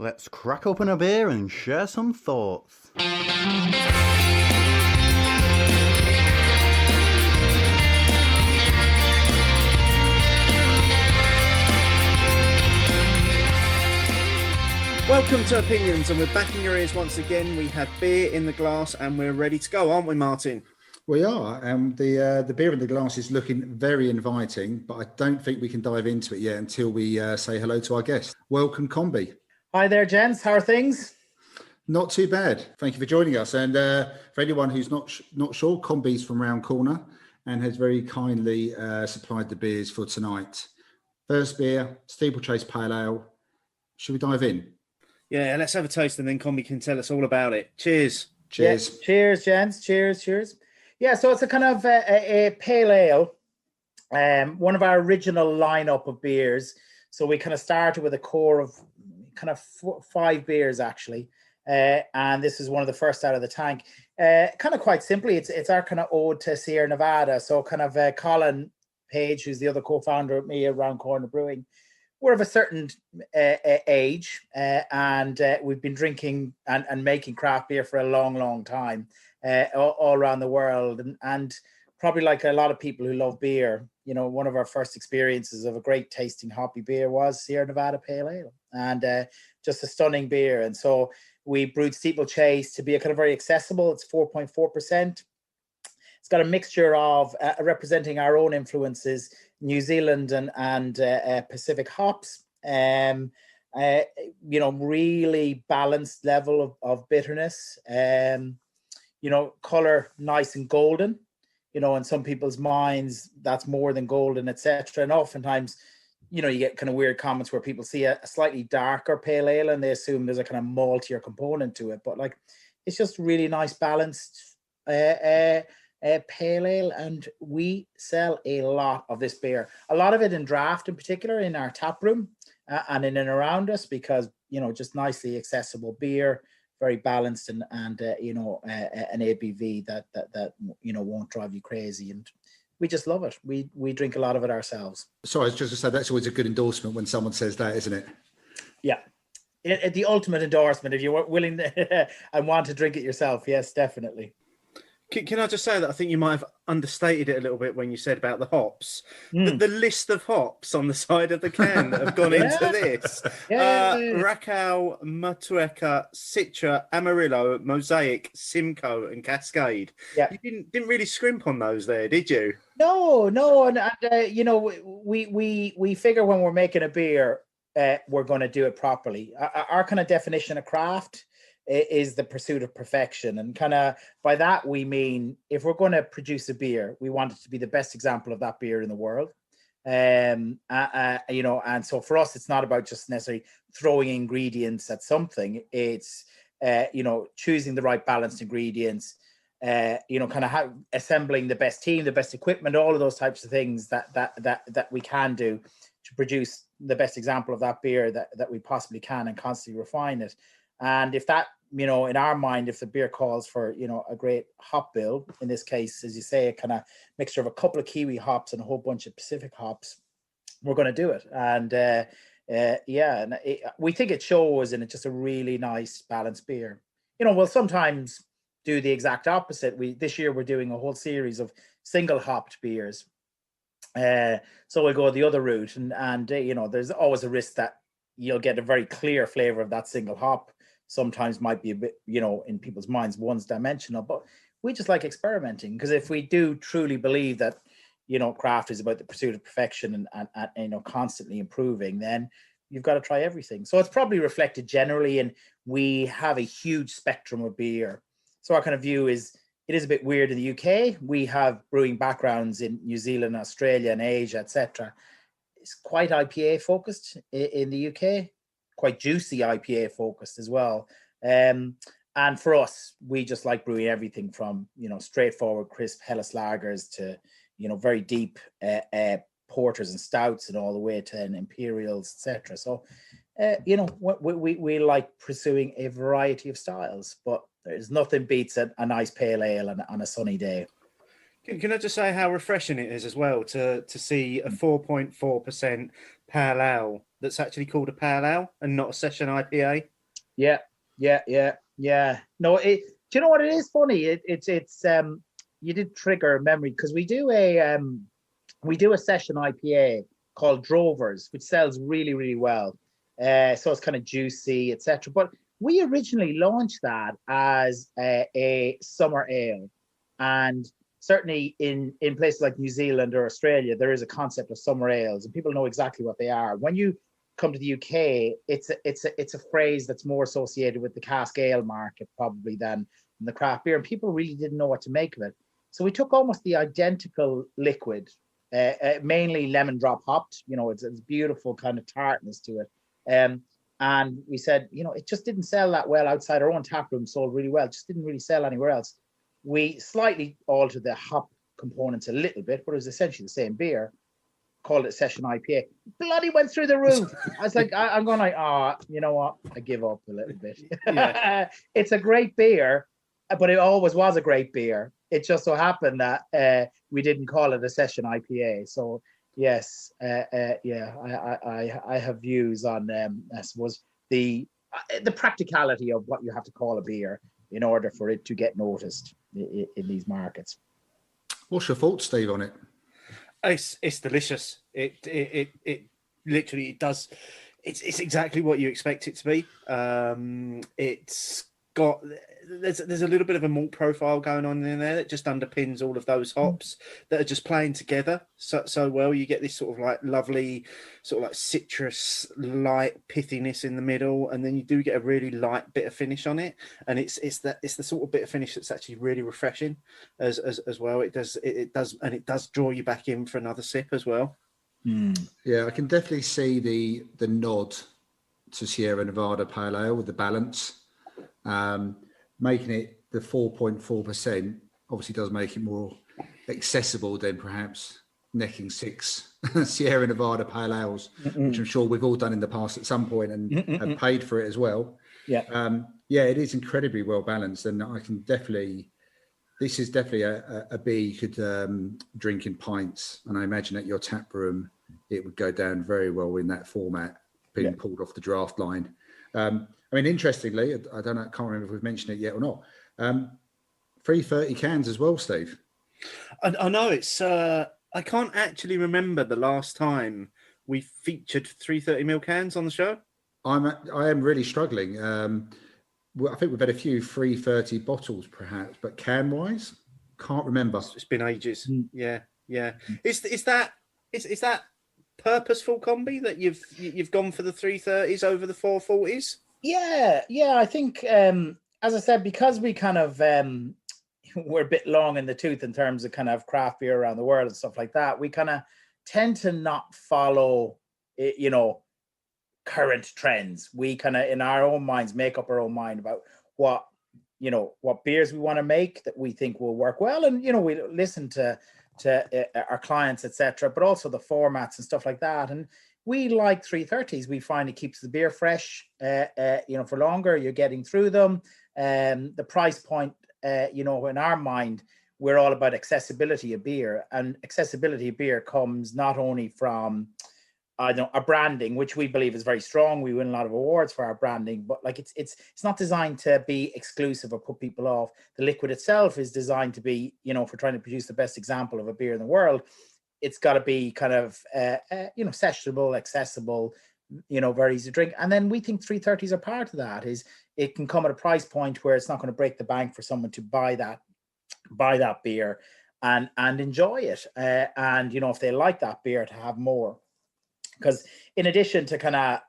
Let's crack open a beer and share some thoughts. Welcome to Opinions, and we're back in your ears once again. We have beer in the glass and we're ready to go, aren't we, Martin? We are, and the beer in the glass is looking very inviting, but I don't think we can dive into it yet until we say hello to our guest. Welcome, Combie. Hi there, gents. How are things? Not too bad. Thank you for joining us. And for anyone who's not sure, Combie's from Round Corner and has very kindly supplied the beers for tonight. First beer, Steeplechase Pale Ale. Should we dive in? Yeah, let's have a taste and then Combie can tell us all about it. Cheers. Cheers. Yeah, cheers, gents. Cheers. Yeah, so it's a kind of a pale ale, one of our original lineup of beers. So we kind of started with a core of kind of 5 beers, actually. And this is one of the first out of the tank. Kind of quite simply, it's our kind of ode to Sierra Nevada. So kind of Colin Page, who's the other co-founder of me at Round Corner Brewing, we're of a certain age, and we've been drinking and making craft beer for a long time, all around the world. And probably like a lot of people who love beer, you know, one of our first experiences of a great tasting hoppy beer was Sierra Nevada Pale Ale, and just a stunning beer. And so we brewed Steeplechase to be a kind of very accessible. It's 4.4%. It's got a mixture of representing our own influences, New Zealand and Pacific hops. You know, really balanced level of bitterness. You know, color nice and golden. You know, in some people's minds, that's more than golden, etc. And oftentimes, you know, you get kind of weird comments where people see a slightly darker pale ale and they assume there's a kind of maltier component to it. But like, it's just really nice, balanced pale ale, and we sell a lot of this beer. A lot of it in draft, in particular, in our tap room and in and around us, because you know, just nicely accessible beer, very balanced, and you know, an ABV that you know won't drive you crazy, and we just love it. We drink a lot of it ourselves. Sorry, I was just to say that's always a good endorsement when someone says that, isn't it? Yeah. The ultimate endorsement, if you're willing to, and want to drink it yourself. Yes, definitely. Can I just say that I think you might have understated it a little bit when you said about the hops. The list of hops on the side of the can that have gone into this. Raquel, Matueka, Citra, Amarillo, Mosaic, Simcoe and Cascade. Yeah. You didn't really scrimp on those there, did you? No. And you know, we figure when we're making a beer, we're going to do it properly. Our kind of definition of craft is the pursuit of perfection, and kind of by that we mean if we're going to produce a beer, we want it to be the best example of that beer in the world. You know, and so for us, it's not about just necessarily throwing ingredients at something. It's you know, choosing the right balanced ingredients. You know, kind of assembling the best team, the best equipment, all of those types of things that we can do to produce the best example of that beer that we possibly can, and constantly refine it. And if that, you know, in our mind, if the beer calls for, you know, a great hop bill, in this case, as you say, a kind of mixture of a couple of Kiwi hops and a whole bunch of Pacific hops, we're going to do it. And yeah, and we think it shows, and it's just a really nice balanced beer. You know, we'll sometimes do the exact opposite. This year we're doing a whole series of single hopped beers. So we'll go the other route, and you know, there's always a risk that you'll get a very clear flavor of that single hop. Sometimes might be a bit, you know, in people's minds, one-dimensional, but we just like experimenting, because if we do truly believe that, you know, craft is about the pursuit of perfection and you know, constantly improving, then you've got to try everything. So it's probably reflected generally, and we have a huge spectrum of beer. So our kind of view is, it is a bit weird in the UK. We have brewing backgrounds in New Zealand, Australia, and Asia, etc. It's quite IPA focused in the UK. Quite juicy IPA focused as well. And for us, we just like brewing everything from, you know, straightforward, crisp Helles lagers to, you know, very deep porters and stouts, and all the way to imperials, etc. So, you know, we like pursuing a variety of styles, but there's nothing beats a nice pale ale on a sunny day. Can I just say how refreshing it is as well to see a 4.4% pale ale that's actually called a pale ale and not a session IPA? Yeah. No, do you know what it is funny? It's you did trigger a memory because we do a session IPA called Drovers, which sells really, really well. So it's kind of juicy, etc. But we originally launched that as a summer ale, and certainly in places like New Zealand or Australia, there is a concept of summer ales, and people know exactly what they are. When you come to the UK, it's a phrase that's more associated with the cask ale market probably than the craft beer, and people really didn't know what to make of it. So we took almost the identical liquid, mainly lemon drop hopped. It's beautiful kind of tartness to it. And we said, it just didn't sell that well outside our own tap room. Sold really well, just didn't really sell anywhere else. We slightly altered the hop components a little bit, but it was essentially the same beer. Called it Session IPA. Bloody went through the roof. I was like, I'm going like, you know what? I give up a little bit. Yeah. It's a great beer, but it always was a great beer. It just so happened that we didn't call it a Session IPA. So yes, I have views on I suppose the practicality of what you have to call a beer in order for it to get noticed in these markets. What's your thoughts, Steve, on it? It's delicious. It literally does. It's exactly what you expect it to be. It's got there's a little bit of a malt profile going on in there that just underpins all of those hops that are just playing together so well. You get this sort of like lovely sort of like citrus light pithiness in the middle, and then you do get a really light bitter finish on it, and it's the sort of bitter finish that's actually really refreshing as well. It does draw you back in for another sip as well. Yeah, I can definitely see the nod to Sierra Nevada Pale Ale with the balance. Making it the 4.4% obviously does make it more accessible than perhaps necking 6 Sierra Nevada Pale Ales, which I'm sure we've all done in the past at some point and have paid for it as well. Yeah. It is incredibly well balanced, and this is definitely a beer you could drink in pints, and I imagine at your tap room it would go down very well in that format, being pulled off the draft line. I mean, interestingly, I can't remember if we've mentioned it yet or not. 330 cans as well, Steve. I know it's. I can't actually remember the last time we featured 330ml cans on the show. I am really struggling. I think we've had a few 330 bottles, perhaps, but can wise, can't remember. It's been ages. Yeah. Is that purposeful, Combie, that you've gone for the 330s over the 440s? Yeah. I think, as I said, because we kind of we're a bit long in the tooth in terms of kind of craft beer around the world and stuff like that, we kind of tend to not follow, current trends. We kind of, in our own minds, make up our own mind about what beers we want to make that we think will work well, and we listen to our clients, etc., but also the formats and stuff like that. And we like 330s. We find it keeps the beer fresh, for longer. You're getting through them. The price point, in our mind, we're all about accessibility of beer, and accessibility of beer comes not only from, our branding, which we believe is very strong. We win a lot of awards for our branding, but like it's not designed to be exclusive or put people off. The liquid itself is designed to be, if we're trying to produce the best example of a beer in the world, it's got to be kind of, sessionable, accessible, very easy to drink. And then we think 330s are part of that. Is it can come at a price point where it's not going to break the bank for someone to buy that beer and enjoy it. And if they like that beer, to have more. Because in addition to kind of,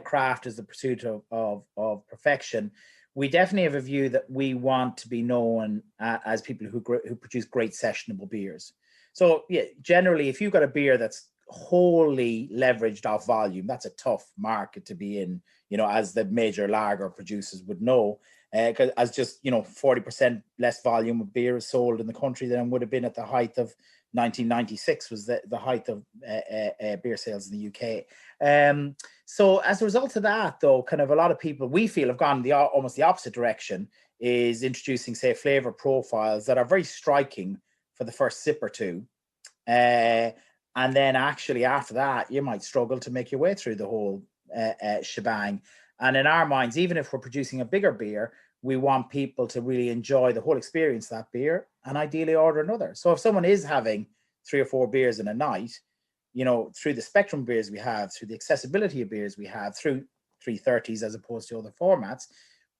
craft is the pursuit of perfection, we definitely have a view that we want to be known as people who produce great sessionable beers. So yeah, generally, if you've got a beer that's wholly leveraged off volume, that's a tough market to be in, as the major lager producers would know, because as just, 40% less volume of beer is sold in the country than would have been at the height of 1996 was the height of beer sales in the UK. So as a result of that, though, kind of a lot of people, we feel, have gone almost the opposite direction, is introducing, say, flavor profiles that are very striking for the first sip or two. And then actually after that, you might struggle to make your way through the whole shebang. And in our minds, even if we're producing a bigger beer, we want people to really enjoy the whole experience of that beer and ideally order another. So if someone is having 3 or 4 beers in a night, you know, through the spectrum of beers we have, through the accessibility of beers we have, through 330s as opposed to other formats,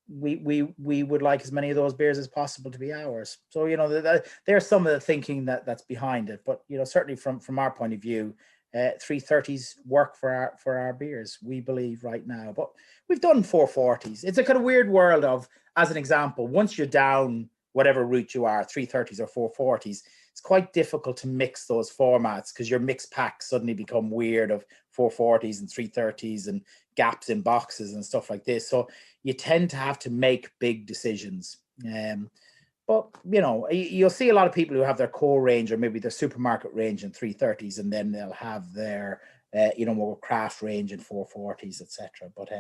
we would like as many of those beers as possible to be ours. So, you know, there's some of the thinking that's behind it. But, you know, certainly from our point of view, 330s work for our beers, we believe right now. But we've done 440s. It's a kind of weird world of, as an example, once you're down whatever route you are, 330s or 440s, it's quite difficult to mix those formats because your mixed packs suddenly become weird of 440s and 330s and gaps in boxes and stuff like this. So you tend to have to make big decisions. But, you know, you'll see a lot of people who have their core range or maybe their supermarket range in 330s, and then they'll have their, you know, more craft range in 440s, etc. But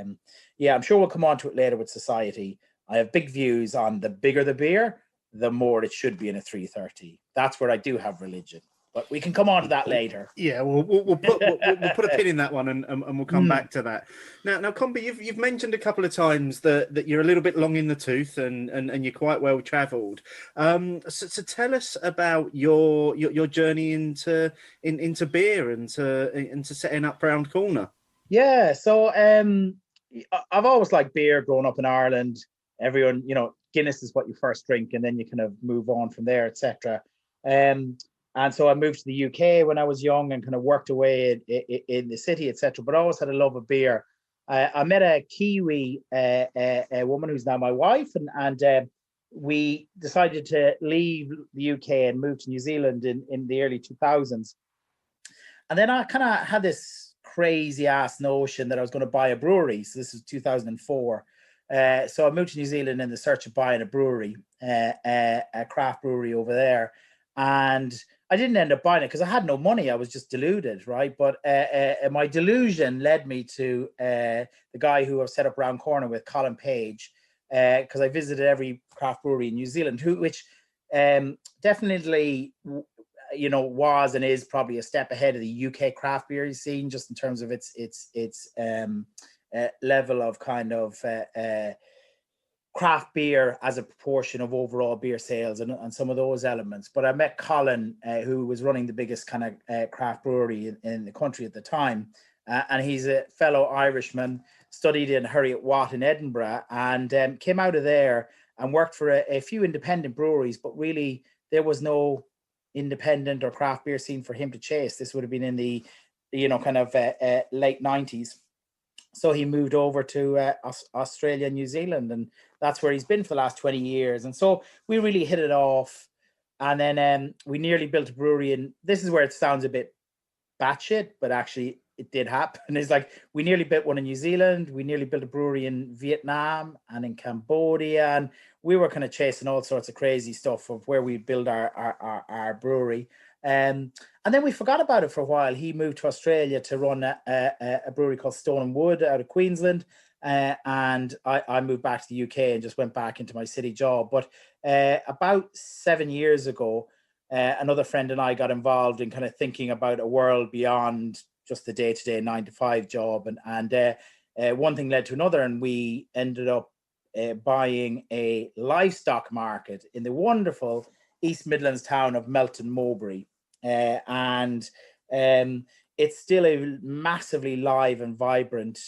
yeah, I'm sure we'll come on to it later with society. I have big views on the bigger the beer, the more it should be in a 330. That's where I do have religion. But we can come on to that later. Yeah, we'll put a pin in that one, and we'll come back to that. Now, Combie, you've mentioned a couple of times that you're a little bit long in the tooth, and you're quite well travelled. So tell us about your journey into beer and to setting up Round Corner. Yeah, so I've always liked beer. Growing up in Ireland, everyone, you know, Guinness is what you first drink, and then you kind of move on from there, etc. And so I moved to the UK when I was young and kind of worked away in the city, etc. But I always had a love of beer. I met a Kiwi a woman who's now my wife, and we decided to leave the UK and move to New Zealand in the early 2000s. And then I kind of had this crazy ass notion that I was going to buy a brewery. So this was 2004. So I moved to New Zealand in the search of buying a brewery, a craft brewery over there. And I didn't end up buying it because I had no money. I was just deluded, right? But my delusion led me to the guy who I've set up Round Corner with, Colin Page, because I visited every craft brewery in New Zealand, which definitely, you know, was and is probably a step ahead of the UK craft beer scene, just in terms of its level of kind of craft beer as a proportion of overall beer sales and some of those elements. But I met Colin, who was running the biggest kind of craft brewery in the country at the time. And he's a fellow Irishman, studied in Heriot Watt in Edinburgh, and came out of there and worked for a few independent breweries, but really there was no independent or craft beer scene for him to chase. This would have been in the, you know, kind of late 90s. So he moved over to Australia and New Zealand, and that's where he's been for the last 20 years. And so we really hit it off. And then we nearly built a brewery. And this is where it sounds a bit batshit, but actually it did happen. It's like we nearly built one in New Zealand. We nearly built a brewery in Vietnam and in Cambodia. And we were kind of chasing all sorts of crazy stuff of where we build our brewery. And then we forgot about it for a while. He moved to Australia to run a brewery called Stone and Wood out of Queensland. And I moved back to the UK and just went back into my city job. But about 7 years ago, another friend and I got involved in kind of thinking about a world beyond just the day-to-day 9-to-5 job. And one thing led to another, and we ended up buying a livestock market in the wonderful East Midlands town of Melton Mowbray. And it's still a massively live and vibrant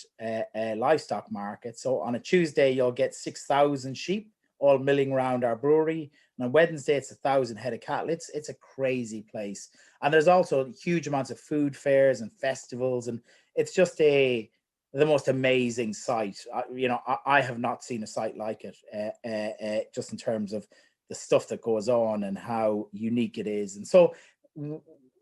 livestock market. So on a Tuesday, you'll get 6,000 sheep all milling around our brewery. And on Wednesday, it's 1,000 head of cattle. It's a crazy place. And there's also huge amounts of food fairs and festivals. And it's just the most amazing site. You know, I have not seen a site like it, just in terms of the stuff that goes on and how unique it is. And so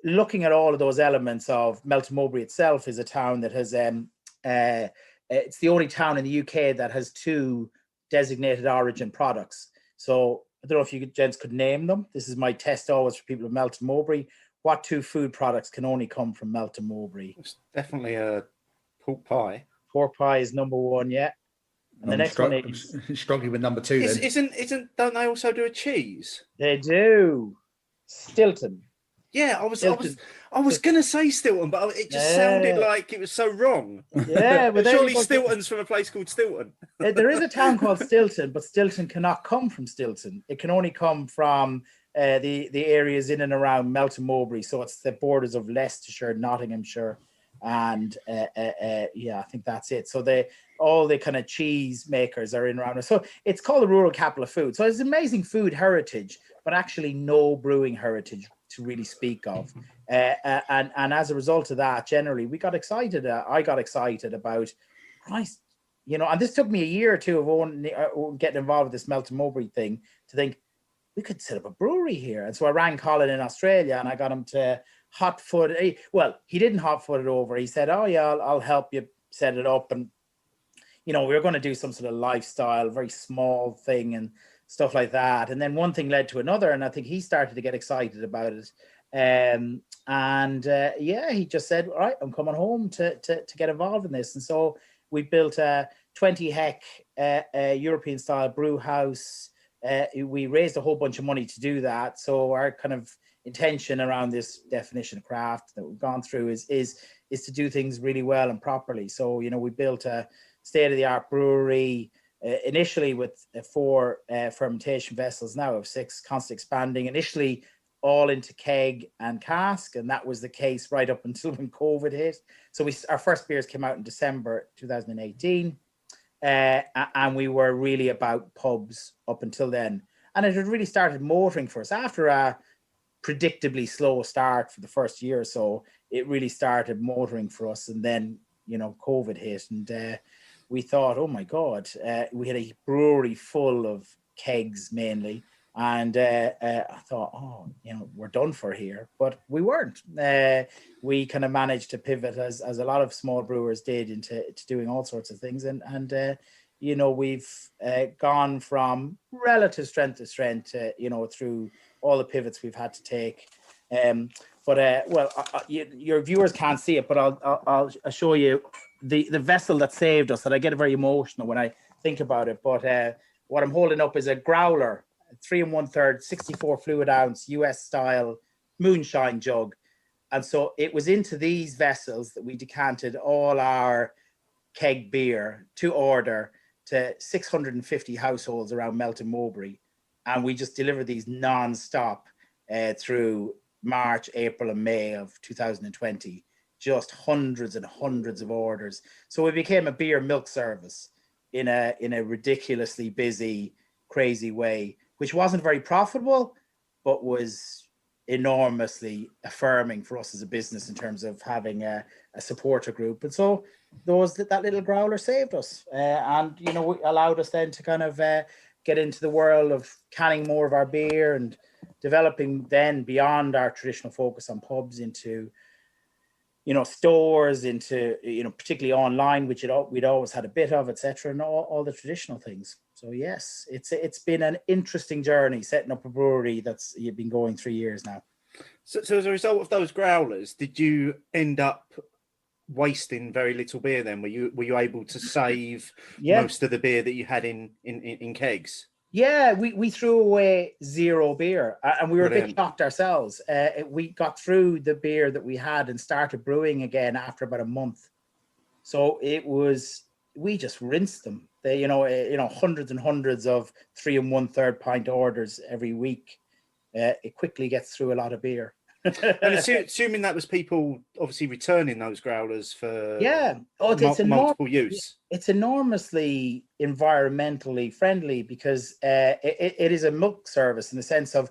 looking at all of those elements of Melton Mowbray itself is a town that has, it's the only town in the UK that has 2 designated origin products. So I don't know if you gents could name them. This is my test always for people of Melton Mowbray. What 2 food products can only come from Melton Mowbray? It's definitely a pork pie. Pork pie is number 1, yeah. And the next one is struggling with number 2. Don't they also do a cheese? They do. Stilton. Yeah, I was gonna say Stilton, but it just sounded like it was so wrong. Yeah, but surely Stilton's from a place called Stilton. There is a town called Stilton, but Stilton cannot come from Stilton. It can only come from the areas in and around Melton Mowbray. So it's the borders of Leicestershire, Nottinghamshire, and I think that's it. So all the kind of cheese makers are in around us. So it's called the rural capital of food. So it's amazing food heritage, but actually no brewing heritage to really speak of. And as a result of that, generally, we got excited. I got excited about, Christ, and this took me a year or two of getting involved with this Melton Mowbray thing to think we could set up a brewery here. And so I rang Colin in Australia and I got him to he didn't hot-foot it over. He said, oh yeah, I'll help you set it up. And, we were going to do some sort of lifestyle, very small thing and stuff like that. And then one thing led to another. And I think he started to get excited about it. He just said, all right, I'm coming home to get involved in this. And so we built a 20 European style brew house. We raised a whole bunch of money to do that. So our kind of intention around this definition of craft that we've gone through is to do things really well and properly. So, we built a state-of-the-art brewery initially with 4 fermentation vessels, now of 6, constantly expanding, initially all into keg and cask. And that was the case right up until when COVID hit. So our first beers came out in December 2018. And we were really about pubs up until then. And it had really started motoring for us. After a predictably slow start for the first year or so, it really started motoring for us. And then, COVID hit and we thought, oh my God, we had a brewery full of kegs mainly. And I thought, we're done for here. But we weren't. We kind of managed to pivot as a lot of small brewers did into doing all sorts of things. And we've gone from relative strength to strength, through all the pivots we've had to take. Your viewers can't see it, but I'll show you the vessel that saved us. And I get very emotional when I think about it. But what I'm holding up is a growler, 3 1/3, 64 fluid ounce US style moonshine jug. And so it was into these vessels that we decanted all our keg beer to order to 650 households around Melton Mowbray. And we just delivered these non-stop through March, April and May of 2020, just hundreds and hundreds of orders. So we became a beer milk service in a ridiculously busy, crazy way, which wasn't very profitable, but was enormously affirming for us as a business in terms of having a supporter group. And so that little growler saved us and allowed us then to kind of get into the world of canning more of our beer and developing then beyond our traditional focus on pubs into stores, into particularly online, which we'd always had a bit of, etc., and all the traditional things. So yes, it's been an interesting journey setting up a brewery that's you've been going 3 years now. So as a result of those growlers, did you end up wasting very little beer then? Were you able to save most of the beer that you had in kegs? Yeah, we threw away zero beer and we were a bit shocked ourselves. We got through the beer that we had and started brewing again after about a month. So we just rinsed them. They, hundreds and hundreds of 3 1/3 pint orders every week. It quickly gets through a lot of beer. And assuming that was people obviously returning those growlers for multiple use. It's enormously environmentally friendly because it is a milk service in the sense of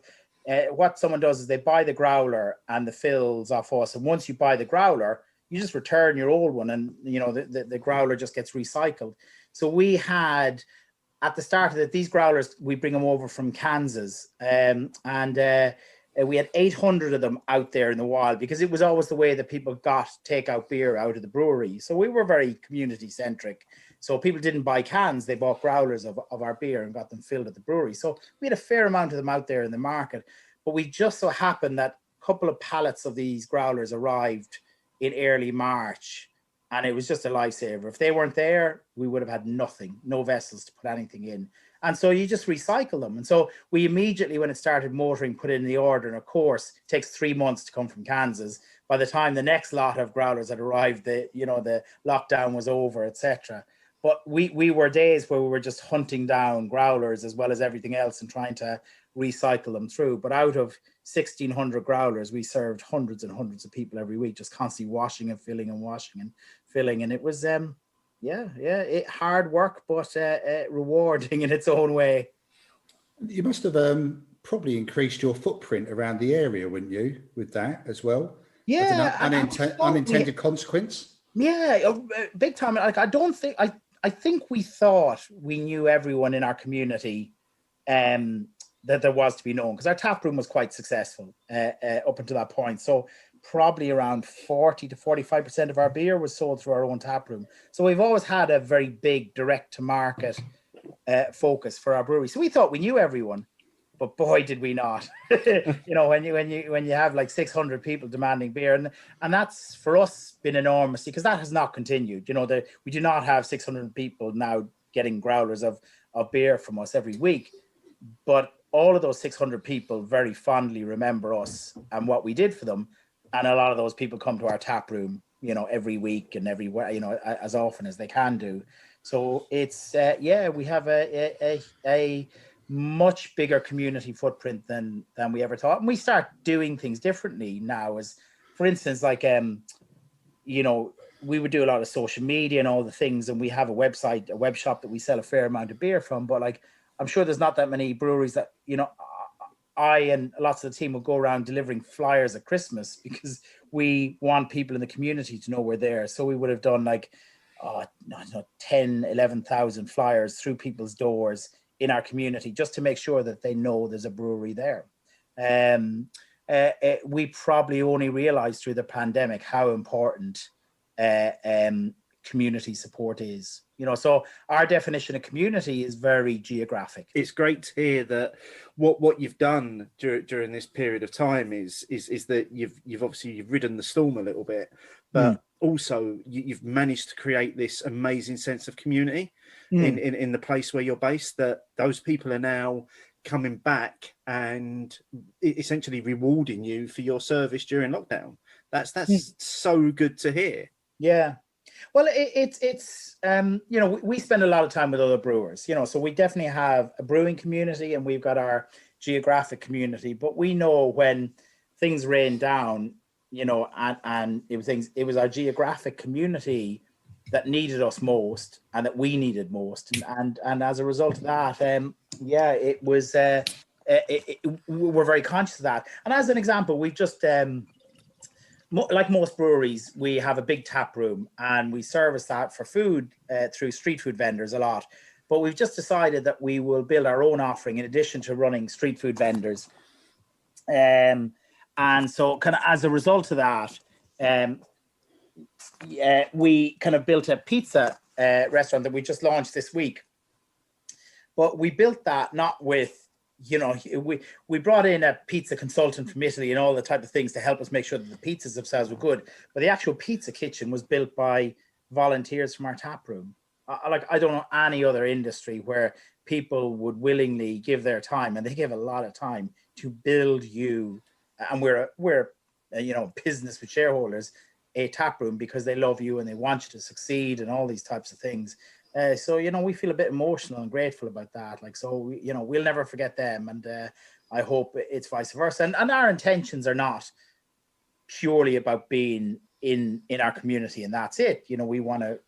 what someone does is they buy the growler and the fills off us. And once you buy the growler, you just return your old one and, the growler just gets recycled. So we had, at the start of it, these growlers, we bring them over from Kansas we had 800 of them out there in the wild because it was always the way that people got takeout beer out of the brewery. So we were very community centric. So people didn't buy cans, they bought growlers of our beer and got them filled at the brewery. So we had a fair amount of them out there in the market, but we just so happened that a couple of pallets of these growlers arrived in early March And it was just a lifesaver. If they weren't there, we would have had nothing, no vessels to put anything in. And so you just recycle them. And so we immediately, when it started motoring, put in the order. And of course, it takes 3 months to come from Kansas. By the time the next lot of growlers had arrived, the lockdown was over, etc. But we were days where we were just hunting down growlers as well as everything else and trying to recycle them through. But out of 1,600 growlers, we served hundreds and hundreds of people every week, just constantly washing and filling and washing and filling. And it was, hard work, but rewarding in its own way. You must have probably increased your footprint around the area, wouldn't you, with that as well? Yeah. Unintended consequence? Yeah, big time. Like, I think we thought we knew everyone in our community that there was to be known, because our tap room was quite successful up until that point. So probably around 40 to 45% of our beer was sold through our own tap room. So we've always had a very big direct to market focus for our brewery. So we thought we knew everyone, but boy, did we not. When you have like 600 people demanding beer, and that's for us been enormous, because that has not continued. We do not have 600 people now getting growlers of beer from us every week, but all of those 600 people very fondly remember us and what we did for them. And a lot of those people come to our tap room, every week and everywhere, as often as they can do. So it's, we have a much bigger community footprint than we ever thought. And we start doing things differently now, as for instance, like, we would do a lot of social media and all the things. And we have a website, a web shop that we sell a fair amount of beer from, but like, I'm sure there's not that many breweries that, I and lots of the team will go around delivering flyers at Christmas, because we want people in the community to know we're there. So we would have done like, 10, 11,000 flyers through people's doors in our community, just to make sure that they know there's a brewery there. We probably only realized through the pandemic how important community support is. So our definition of community is very geographic. It's great to hear that what you've done during this period of time is that you've obviously ridden the storm a little bit, but also you've managed to create this amazing sense of community in the place where you're based, that those people are now coming back and essentially rewarding you for your service during lockdown. That's so good to hear. Yeah. Well, it's we spend a lot of time with other brewers, so we definitely have a brewing community and we've got our geographic community, but we know when things rain down, and it was our geographic community that needed us most and that we needed most. And as a result of that, it was, we're very conscious of that. And as an example, we've just, like most breweries, we have a big tap room and we service that for food through street food vendors a lot. But we've just decided that we will build our own offering in addition to running street food vendors. And so kind of as a result of that, we kind of built a pizza restaurant that we just launched this week. But we built that not with, we brought in a pizza consultant from Italy and all the type of things to help us make sure that the pizzas themselves were good. But the actual pizza kitchen was built by volunteers from our tap room. I don't know any other industry where people would willingly give their time, and they give a lot of time to build you. And we're business with shareholders, a tap room, because they love you and they want you to succeed and all these types of things. So we feel a bit emotional and grateful about that. We'll never forget them, and I hope it's vice versa. And our intentions are not purely about being in our community and that's it. We want to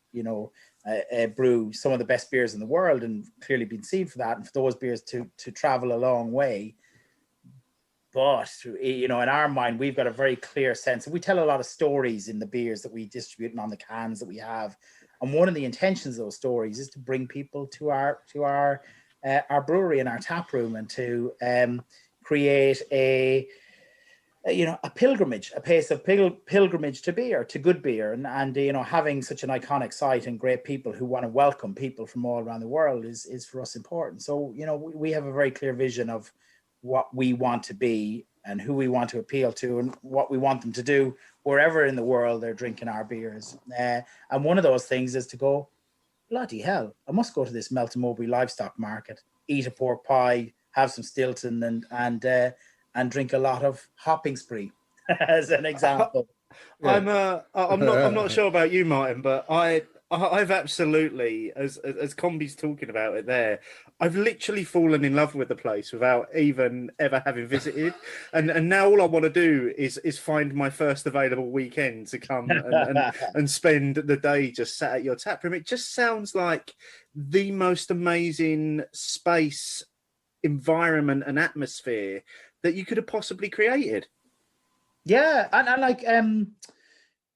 brew some of the best beers in the world, and clearly been seen for that, and for those beers to travel a long way. But in our mind, we've got a very clear sense, and we tell a lot of stories in the beers that we distribute and on the cans that we have. And one of the intentions of those stories is to bring people to our brewery and our tap room, and to create a pilgrimage, a place of pilgrimage to beer, to good beer, and having such an iconic site and great people who want to welcome people from all around the world is for us important. So we have a very clear vision of what we want to be and who we want to appeal to and what we want them to do wherever in the world they're drinking our beers. And one of those things is to go, bloody hell, I must go to this Melton Mowbray livestock market, eat a pork pie, have some Stilton, and drink a lot of Hopping Spree, as an example. I'm not sure about you, Martin, but I've absolutely, as Combie's talking about it there, I've literally fallen in love with the place without even ever having visited, and now all I want to do is find my first available weekend to come and spend the day just sat at your tap room. It just sounds like the most amazing space, environment, and atmosphere that you could have possibly created. Yeah, and like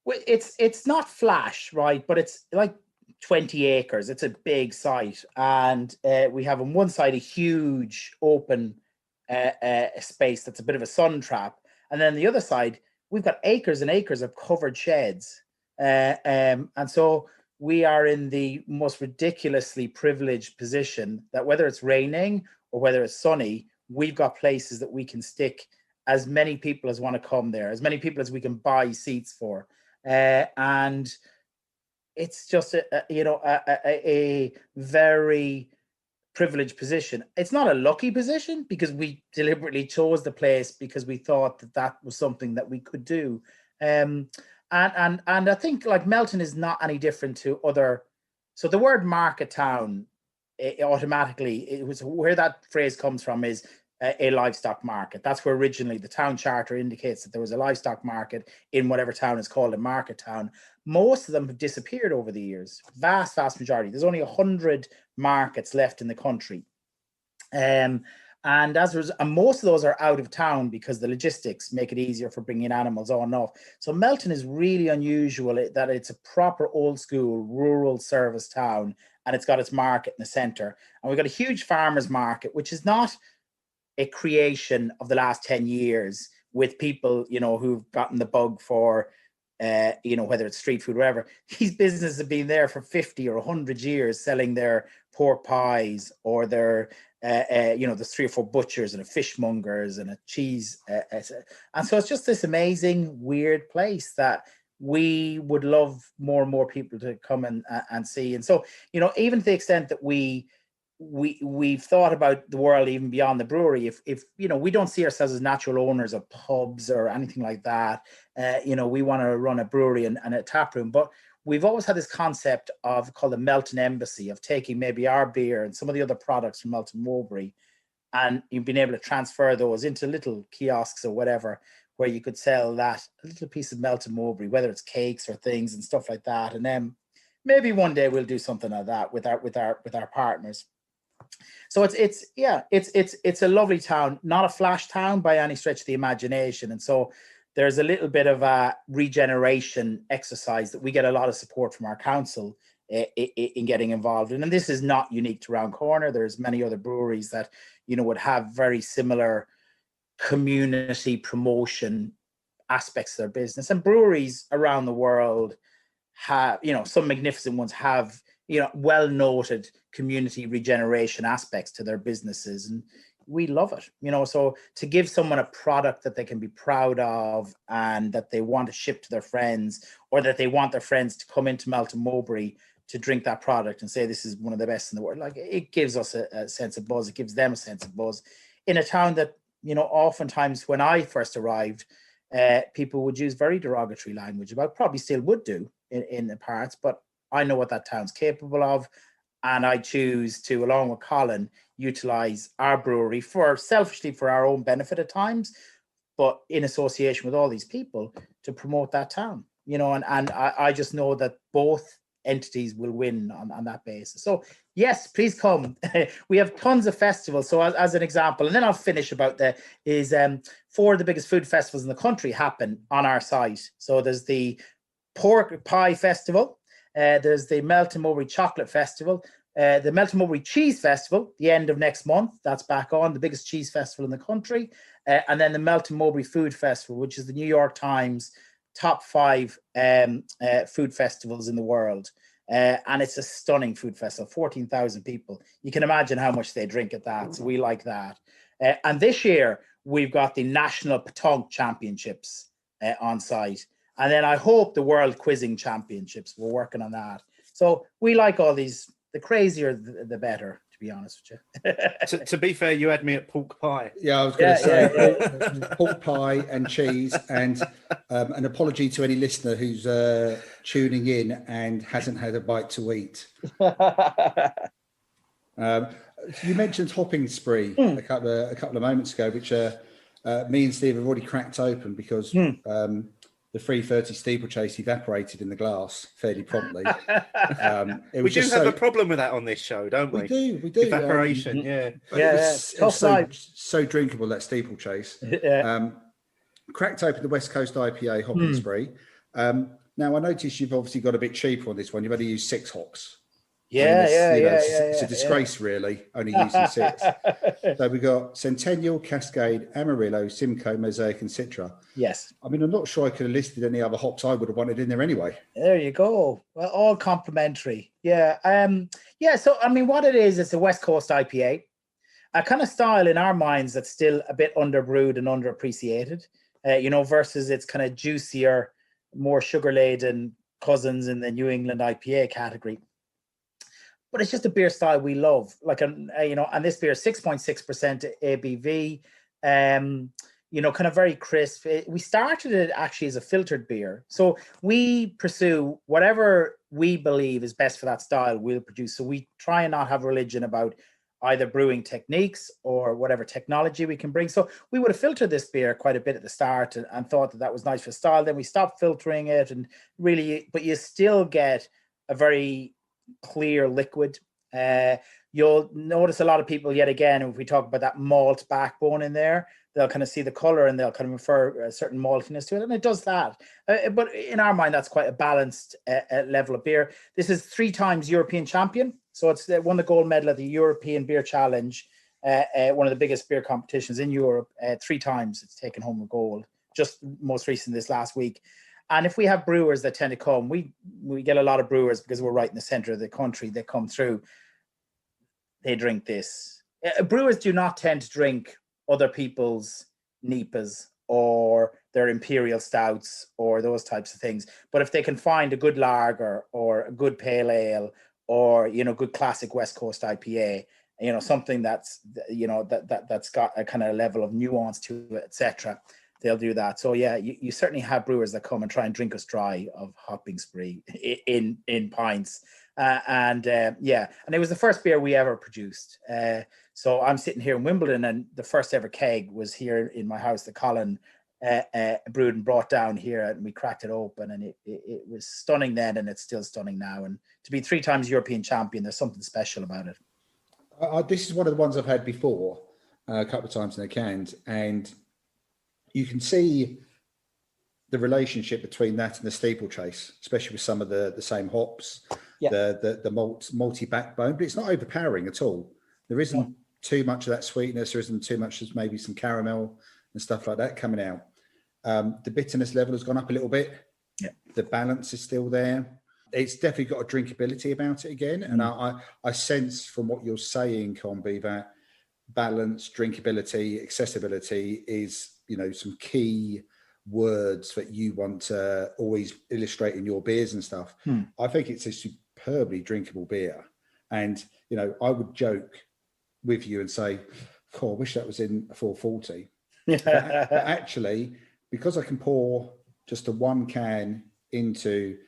it's not flash, right? But it's like 20 acres. It's a big site, and we have on one side a huge open space that's a bit of a sun trap, and then the other side we've got acres and acres of covered sheds, and so we are in the most ridiculously privileged position that whether it's raining or whether it's sunny, we've got places that we can stick as many people as want to come there, as many people as we can buy seats for. And it's just a very privileged position. It's not a lucky position because we deliberately chose the place because we thought that was something that we could do. And I think like Melton is not any different to other. So the word market town, it was where that phrase comes from is a livestock market. That's where originally the town charter indicates that there was a livestock market in whatever town is called a market town. Most of them have disappeared over the years. Vast majority. There's only 100 markets left in the country. And most of those are out of town because the logistics make it easier for bringing animals on and off. So Melton is really unusual that it's a proper old school rural service town, and it's got its market in the center. And we've got a huge farmers market, which is not a creation of the last 10 years with people, who've gotten the bug for, whether it's street food or whatever. These businesses have been there for 50 or 100 years selling their pork pies or their, there's 3 or 4 butchers and a fishmongers and a cheese. And so it's just this amazing, weird place that we would love more and more people to come and see. And so, even to the extent that we've thought about the world even beyond the brewery. If we don't see ourselves as natural owners of pubs or anything like that. We want to run a brewery and a tap room, but we've always had this concept of called the Melton Embassy, of taking maybe our beer and some of the other products from Melton Mowbray, and you've been able to transfer those into little kiosks or whatever, where you could sell that a little piece of Melton Mowbray, whether it's cakes or things and stuff like that. And then maybe one day we'll do something like that with our partners. So it's a lovely town, not a flash town by any stretch of the imagination. And so there's a little bit of a regeneration exercise that we get a lot of support from our council in getting involved in. And this is not unique to Round Corner. There's many other breweries that, would have very similar community promotion aspects of their business. And breweries around the world have, some magnificent ones have, well-noted community regeneration aspects to their businesses, and we love it. So to give someone a product that they can be proud of and that they want to ship to their friends, or that they want their friends to come into Melton Mowbray to drink that product and say this is one of the best in the world, like, it gives us a sense of buzz. It gives them a sense of buzz in a town that, oftentimes when I first arrived, people would use very derogatory language about, probably still would do in the parts, but I know what that town's capable of, and I choose to, along with Colin, utilize our brewery selfishly for our own benefit at times, but in association with all these people to promote that town. And I just know that both entities will win on that basis. So yes, please come. We have tons of festivals. So as an example, and then I'll finish about 4 of the biggest food festivals in the country happen on our site. So there's the Pork Pie Festival. There's the Melton Mowbray Chocolate Festival, the Melton Mowbray Cheese Festival, the end of next month. That's back on, the biggest cheese festival in the country. And then the Melton Mowbray Food Festival, which is the New York Times top 5 food festivals in the world. And it's a stunning food festival, 14,000 people. You can imagine how much they drink at that. So we like that. And this year, we've got the National Pétanque Championships on site. And then I hope the World Quizzing Championships. We're working on that. So we like all these. The crazier, the better, to be honest with you. To be fair, you had me at pork pie. Yeah, I was going to say pork pie and cheese, and an apology to any listener who's tuning in and hasn't had a bite to eat. You mentioned Hopping Spree a couple of moments ago, which me and Steve have already cracked open because the 330 Steeplechase evaporated in the glass fairly promptly. We do have a problem with that on this show, don't we? We do. Evaporation, It was so drinkable, that Steeplechase. Cracked open the West Coast IPA Hopping Spree. Now, I noticed you've obviously got a bit cheaper on this one. You've only used 6 hops. It's a disgrace, really, only using 6. So we've got Centennial, Cascade, Amarillo, Simcoe, Mosaic, and Citra. Yes. I mean, I'm not sure I could have listed any other hops I would have wanted in there anyway. There you go. Well, all complimentary. Yeah. So, I mean, what it is, it's a West Coast IPA. A kind of style in our minds that's still a bit underbrewed and underappreciated, versus its kind of juicier, more sugar-laden cousins in the New England IPA category. But it's just a beer style we love. And this beer is 6.6% ABV, kind of very crisp. We started it actually as a filtered beer. So we pursue whatever we believe is best for that style, we'll produce. So we try and not have religion about either brewing techniques or whatever technology we can bring. So we would have filtered this beer quite a bit at the start and thought that was nice for style. Then we stopped filtering it but you still get a very clear liquid. You'll notice a lot of people, yet again, if we talk about that malt backbone in there, they'll kind of see the color and they'll kind of refer a certain maltiness to it, and it does that. But in our mind, that's quite a balanced level of beer. This is 3 times European champion, so it's won the gold medal at the European Beer Challenge, one of the biggest beer competitions in Europe. 3 times it's taken home a gold, just most recent this last week. And if we have brewers that tend to come, we get a lot of brewers because we're right in the center of the country. They come through, they drink this. Brewers do not tend to drink other people's NEPAs or their imperial stouts or those types of things. But if they can find a good lager or a good pale ale or, good classic West Coast IPA, something that's, that's got a kind of level of nuance to it, etc., they'll do that. So yeah, you certainly have brewers that come and try and drink us dry of Hopping Spree in pints. And it was the first beer we ever produced. So I'm sitting here in Wimbledon, and the first ever keg was here in my house that Colin brewed and brought down here, and we cracked it open, and it was stunning then, and it's still stunning now. And to be 3 times European champion, there's something special about it. This is one of the ones I've had before, a couple of times in the cans, and you can see the relationship between that and the Steeplechase, especially with some of the same hops, the malty backbone, but it's not overpowering at all. There isn't too much of that sweetness. There isn't too much as maybe some caramel and stuff like that coming out. The bitterness level has gone up a little bit. Yeah. The balance is still there. It's definitely got a drinkability about it again. And I sense from what you're saying, Combie, that balance, drinkability, accessibility is, some key words that you want to always illustrate in your beers and stuff. I think it's a superbly drinkable beer. And, I would joke with you and say, I wish that was in a 440. but actually, because I can pour just a 1 can into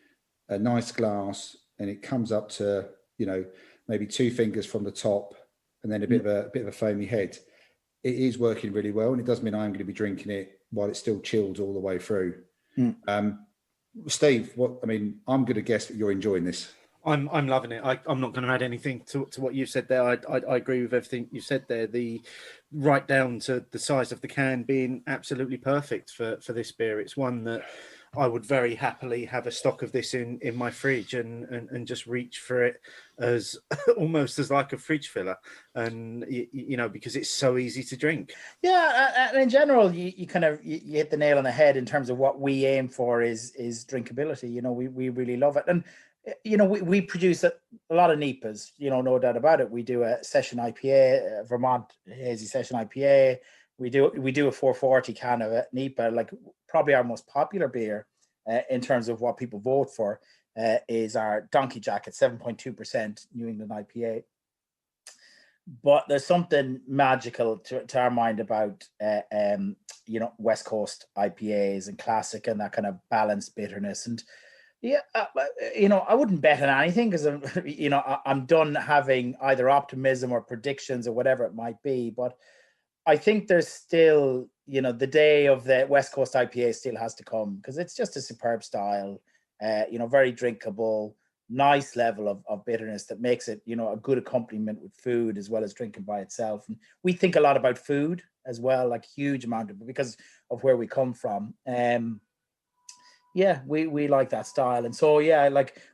a nice glass and it comes up to, maybe 2 fingers from the top and then a bit of a foamy head, it is working really well. And it does mean I'm going to be drinking it while it's still chilled all the way through. Steve, I'm going to guess that you're enjoying this. I'm loving it. I'm not going to add anything to what you said there. I agree with everything you said there. The right down to the size of the can being absolutely perfect for this beer. It's one that I would very happily have a stock of this in my fridge and just reach for it as almost as like a fridge filler, and because it's so easy to drink. Yeah, and in general, you kind of you hit the nail on the head in terms of what we aim for is drinkability. We really love it, and we produce a lot of NEPAs, no doubt about it. We do a session IPA, Vermont Hazy Session IPA. We do a 440 can of a NEPA, like probably our most popular beer in terms of what people vote for is our Donkey Jack at 7.2% New England IPA. But there's something magical to our mind about West Coast IPAs and classic and that kind of balanced bitterness. And I wouldn't bet on anything because I'm done having either optimism or predictions or whatever it might be. But I think there's still, the day of the West Coast IPA still has to come because it's just a superb style, very drinkable, nice level of bitterness that makes it, a good accompaniment with food as well as drinking by itself. And we think a lot about food as well, like huge amount of, because of where we come from. We like that style. And so,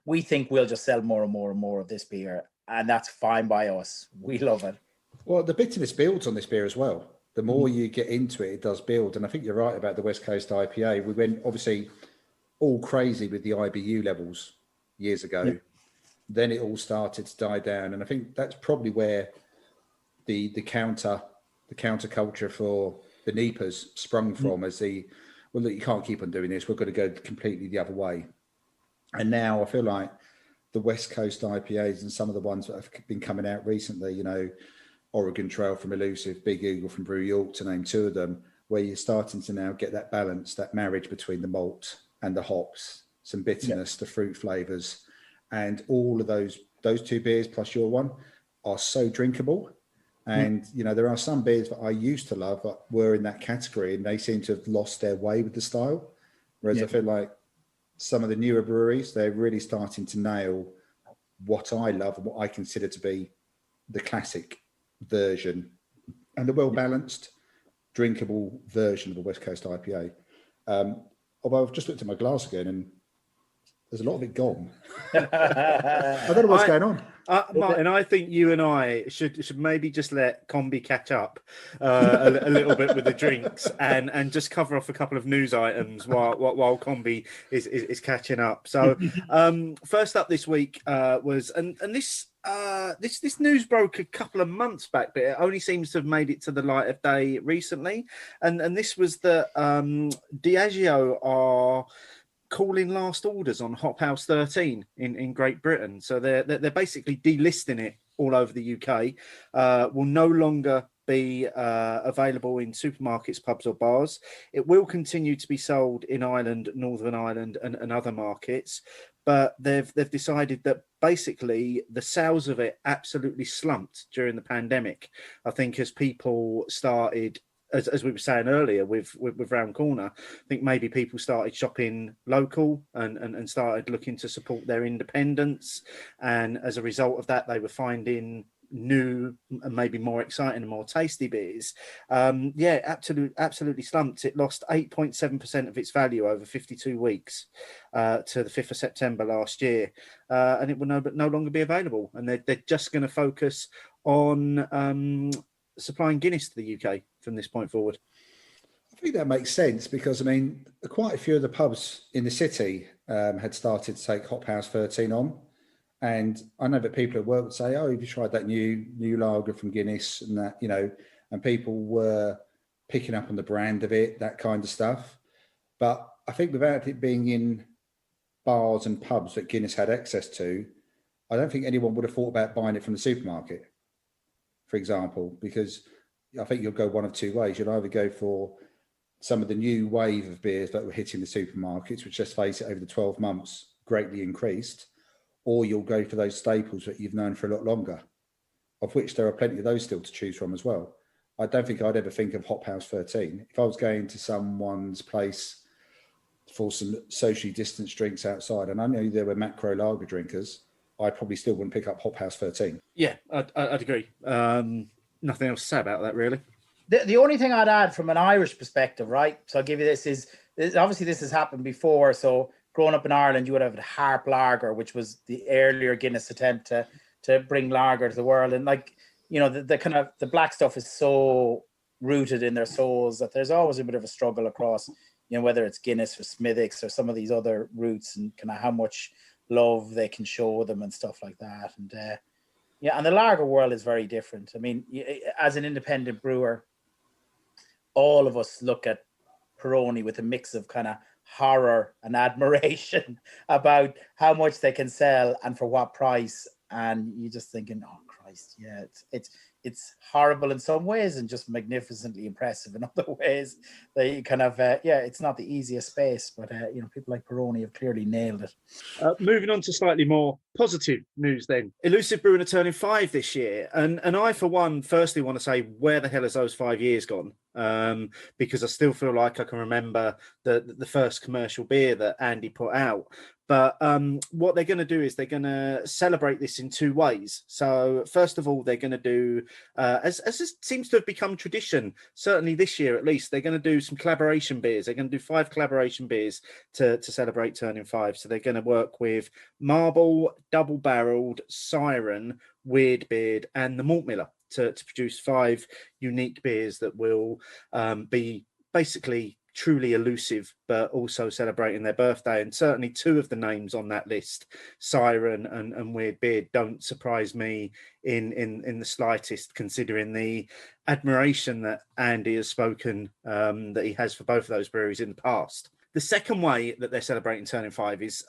we think we'll just sell more and more and more of this beer, and that's fine by us. We love it. Well, the bitterness builds on this beer as well. The more you get into it, it does build. And I think you're right about the West Coast IPA. We went obviously all crazy with the IBU levels years ago. Yep. Then it all started to die down. And I think that's probably where the counter culture for the NEPAs sprung from as well, look, you can't keep on doing this. We're going to go completely the other way. And now I feel like the West Coast IPAs and some of the ones that have been coming out recently, Oregon Trail from Elusive, Big Eagle from Brew York, to name two of them, where you're starting to now get that balance, that marriage between the malt and the hops, some bitterness, the fruit flavors, and all of those two beers plus your one are so drinkable. And, there are some beers that I used to love that were in that category and they seem to have lost their way with the style. Whereas I feel like some of the newer breweries, they're really starting to nail what I love and what I consider to be the classic version and the well-balanced, drinkable version of a West Coast IPA. Although I've just looked at my glass again and there's a lot of it gone. I don't know what's going on. Martin, I think you and I should maybe just let Combie catch up a little bit with the drinks and just cover off a couple of news items while Combie is catching up. So first up this week was and this news broke a couple of months back, but it only seems to have made it to the light of day recently. And this was that Diageo are calling last orders on Hop House 13 in Great Britain. So they're basically delisting it all over the UK. Will no longer be available in supermarkets, pubs or bars. It will continue to be sold in Ireland, Northern Ireland and other markets. But they've decided that basically the sales of it absolutely slumped during the pandemic. I think as people started, as we were saying earlier with Round Corner, I think maybe people started shopping local and started looking to support their independence. And as a result of that, they were finding new and maybe more exciting and more tasty beers. Absolutely slumped. It lost 8.7% of its value over 52 weeks to the 5th of September last year. And it will no longer be available. And they're just going to focus on supplying Guinness to the UK from this point forward. I think that makes sense because, quite a few of the pubs in the city had started to take Hop House 13 on. And I know that people at work would say, oh, have you tried that new lager from Guinness and that, and people were picking up on the brand of it, that kind of stuff. But I think without it being in bars and pubs that Guinness had access to, I don't think anyone would have thought about buying it from the supermarket, for example, because I think you'll go one of two ways. You'll either go for some of the new wave of beers that were hitting the supermarkets, which, let's face it, over the 12 months greatly increased, or you'll go for those staples that you've known for a lot longer, of which there are plenty of those still to choose from as well. I don't think I'd ever think of Hop House 13. If I was going to someone's place for some socially distanced drinks outside, and I knew there were macro lager drinkers, I probably still wouldn't pick up Hop House 13. Yeah, I'd agree. Nothing else to say about that, really. The only thing I'd add from an Irish perspective, right? So I'll give you this is obviously this has happened before. So growing up in Ireland, you would have the Harp Lager, which was the earlier Guinness attempt to bring lager to the world. And the kind of the black stuff is so rooted in their souls that there's always a bit of a struggle across, whether it's Guinness or Smithwick's or some of these other routes and kind of how much love, they can show them and stuff like that. And and the lager world is very different. I mean, as an independent brewer, all of us look at Peroni with a mix of kind of horror and admiration about how much they can sell and for what price. And you're just thinking, oh Christ, yeah, it's horrible in some ways and just magnificently impressive in other ways. They kind of it's not the easiest space, but people like Peroni have clearly nailed it. Moving on to slightly more positive news then. Elusive Brewing are turning 5 this year. And I, for one, firstly want to say, where the hell has those 5 years gone? Because I still feel like I can remember the first commercial beer that Andy put out. But what they're going to do is they're going to celebrate this in 2 ways. So first of all, they're going to do, as it seems to have become tradition, certainly this year at least, they're going to do some collaboration beers. They're going to do 5 collaboration beers to celebrate turning 5. So they're going to work with Marble, Double Barreled, Siren, Weird Beard, and the Malt Miller to produce 5 unique beers that will be basically truly elusive, but also celebrating their birthday. And certainly 2 of the names on that list, Siren and Weird Beard, don't surprise me in the slightest, considering the admiration that Andy has spoken that he has for both of those breweries in the past. The second way that they're celebrating turning 5 is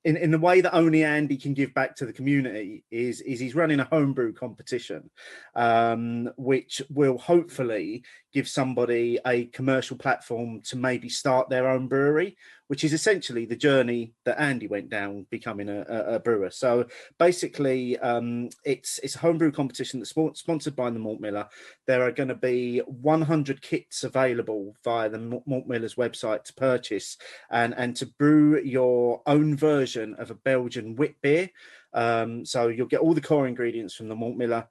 in the way that only Andy can give back to the community is he's running a homebrew competition, which will hopefully give somebody a commercial platform to maybe start their own brewery, which is essentially the journey that Andy went down becoming a brewer. So basically, it's a homebrew competition that's sponsored by the Malt Miller. There are going to be 100 kits available via the Malt Miller's website to purchase and to brew your own version of a Belgian wit beer. So you'll get all the core ingredients from the Malt Miller.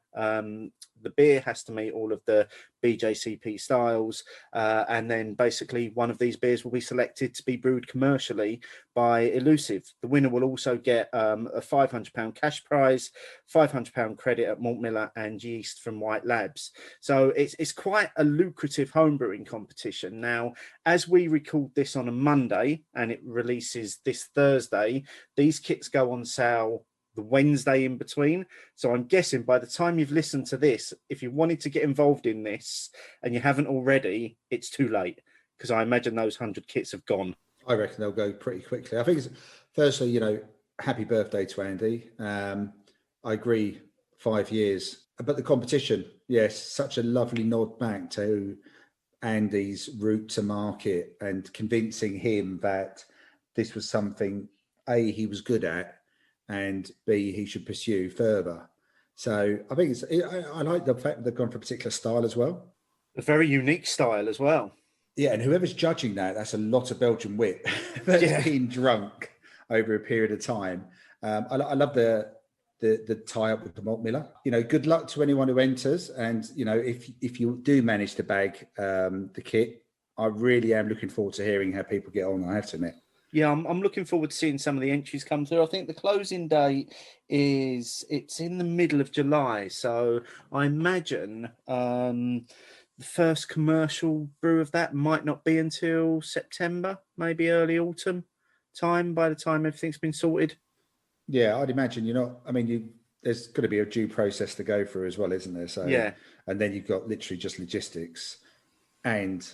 The beer has to meet all of the BJCP styles, and then basically one of these beers will be selected to be brewed commercially by Elusive. The winner will also get a £500 cash prize, £500 credit at Malt Miller, and yeast from White Labs. So it's quite a lucrative homebrewing competition. Now, as we record this on a Monday and it releases this Thursday, these kits go on sale the Wednesday in between. So I'm guessing by the time you've listened to this, if you wanted to get involved in this and you haven't already, it's too late, because I imagine those 100 kits have gone. I reckon they'll go pretty quickly. I think it's, firstly, happy birthday to Andy. I agree, 5 years. But the competition, yes, such a lovely nod back to Andy's route to market and convincing him that this was something, A, he was good at, and B, he should pursue further. So I think I like the fact that they've gone for a particular style as well. A very unique style as well. Yeah, and whoever's judging that's a lot of Belgian wit that's been drunk over a period of time. I love the tie-up with the Malt Miller. Good luck to anyone who enters. And, if you do manage to bag the kit, I really am looking forward to hearing how people get on, I have to admit. Yeah, I'm looking forward to seeing some of the entries come through. I think the closing date it's in the middle of July. So I imagine the first commercial brew of that might not be until September, maybe early autumn time, by the time everything's been sorted. Yeah, I'd imagine there's going to be a due process to go through as well, isn't there? So yeah, and then you've got literally just logistics, and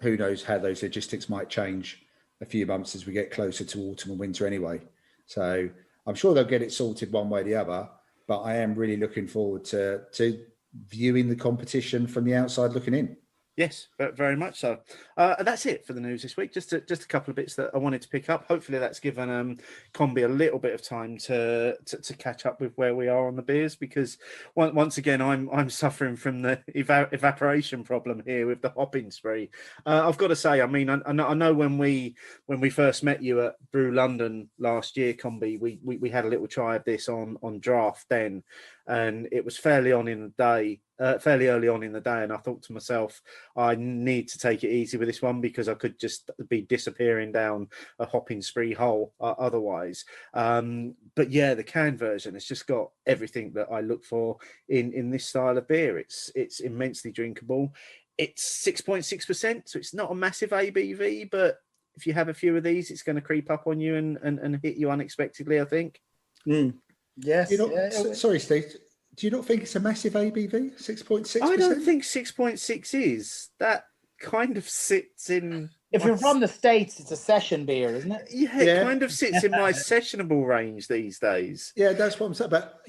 who knows how those logistics might change a few months as we get closer to autumn and winter anyway. So I'm sure they'll get it sorted one way or the other, but I am really looking forward to viewing the competition from the outside looking in. Yes, very much so. That's it for the news this week. Just a couple of bits that I wanted to pick up. Hopefully that's given Combie a little bit of time to catch up with where we are on the beers, because once again I'm suffering from the evaporation problem here with the hopping spree. I've got to say, I know when we first met you at Brew London last year, Combie, we had a little try of this on draft then, and it was fairly early on in the day, and I thought to myself, I need to take it easy with this one, because I could just be disappearing down a hopping spree hole otherwise. But yeah, the can version has just got everything that I look for in this style of beer. It's immensely drinkable. It's 6.6%, so it's not a massive ABV, but if you have a few of these, it's going to creep up on you and hit you unexpectedly, I think. Yes. Sorry, Steve. Do you not think it's a massive ABV? 6.6%? I don't think 6.6 is. That kind of sits in... If you're from the States, it's a session beer, isn't it? Yeah, it kind of sits in my sessionable range these days. Yeah, that's what I'm saying. But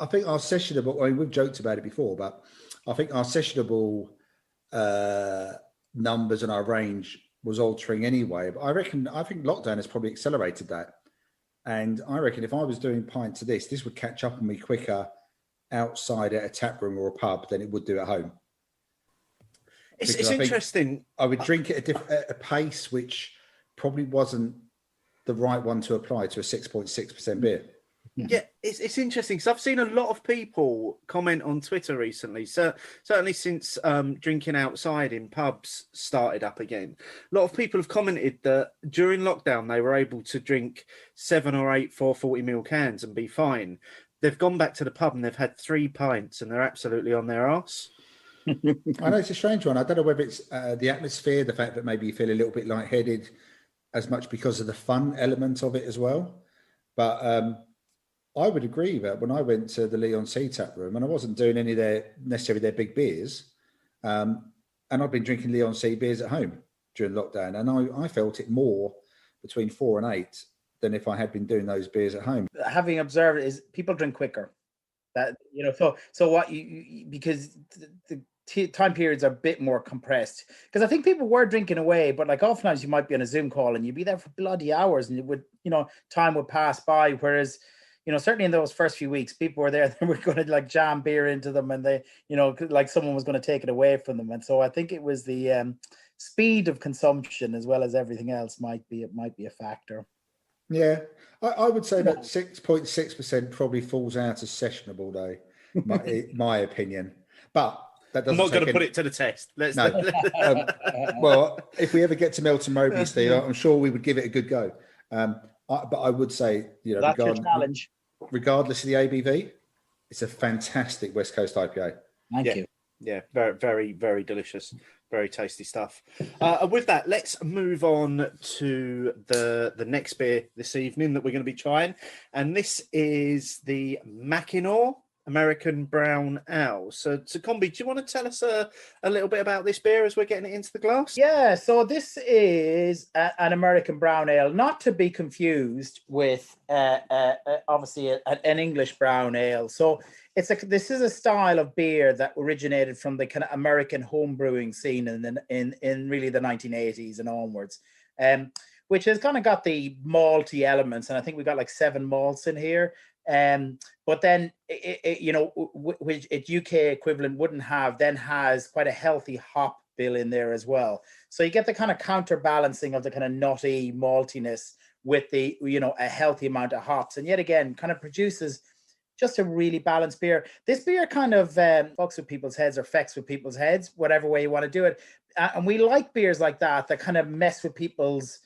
I think our sessionable, I mean, we've joked about it before, but I think our sessionable numbers and our range was altering anyway. But I think lockdown has probably accelerated that. And I reckon if I was doing pints of this would catch up on me quicker outside at a tap room or a pub than it would do at home. It's interesting. I would drink it at a pace which probably wasn't the right one to apply to a 6.6% beer. Yeah, it's interesting because I've seen a lot of people comment on Twitter recently. So certainly since drinking outside in pubs started up again, a lot of people have commented that during lockdown they were able to drink 7 or 8 440ml cans and be fine. They've gone back to the pub and they've had 3 pints and they're absolutely on their arse. I know it's a strange one. I don't know whether it's the atmosphere, the fact that maybe you feel a little bit lightheaded, as much because of the fun element of it as well. But I would agree that when I went to the Leon C tap room, and I wasn't doing any of necessarily their big beers, and I've been drinking Leon C beers at home during lockdown, and I felt it more between 4 and 8 than if I had been doing those beers at home. Having observed is people drink quicker. That so what you because the time periods are a bit more compressed, because I think people were drinking away, but like oftentimes you might be on a Zoom call and you'd be there for bloody hours and it would, time would pass by, whereas certainly in those first few weeks people were there, they were going to like jam beer into them and they like someone was going to take it away from them. And so I think it was the speed of consumption as well as everything else might be a factor. Yeah, I would say that 6.6% probably falls out as sessionable, though, my opinion. But that doesn't. I'm not going to put it to the test. Well, if we ever get to Melton Mowbray, Steve, I'm sure we would give it a good go. But I would say, that's your challenge. Regardless of the ABV, it's a fantastic West Coast IPA. Thank you. Yeah, very, very, very delicious. Very tasty stuff. With that, let's move on to the next beer this evening that we're going to be trying. And this is the Mackinaw American Brown Ale. So Combie, do you want to tell us a little bit about this beer as we're getting it into the glass? Yeah, so this is an American Brown Ale, not to be confused with obviously an English Brown Ale. So this is a style of beer that originated from the kind of American home brewing scene in really the 1980s and onwards, which has kind of got the malty elements, and I think we've got like 7 malts in here. But then which its UK equivalent wouldn't have, then has quite a healthy hop bill in there as well. So you get the kind of counterbalancing of the kind of nutty maltiness with the a healthy amount of hops, and yet again kind of produces just a really balanced beer. This beer kind of fucks with people's heads or fecks with people's heads, whatever way you want to do it. And we like beers like that kind of mess with people's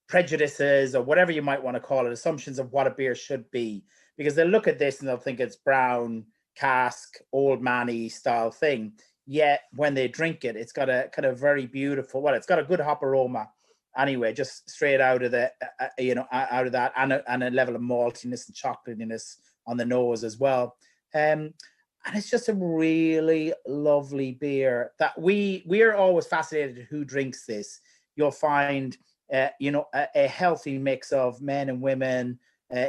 prejudices or whatever you might want to call it, assumptions of what a beer should be, because they'll look at this and they'll think it's brown, cask, old manny style thing. Yet when they drink it, it's got a kind of very beautiful, it's got a good hop aroma anyway, just straight out of the out of that, and a level of maltiness and chocolatiness on the nose as well. And it's just a really lovely beer that we are always fascinated who drinks this. You'll find a healthy mix of men and women,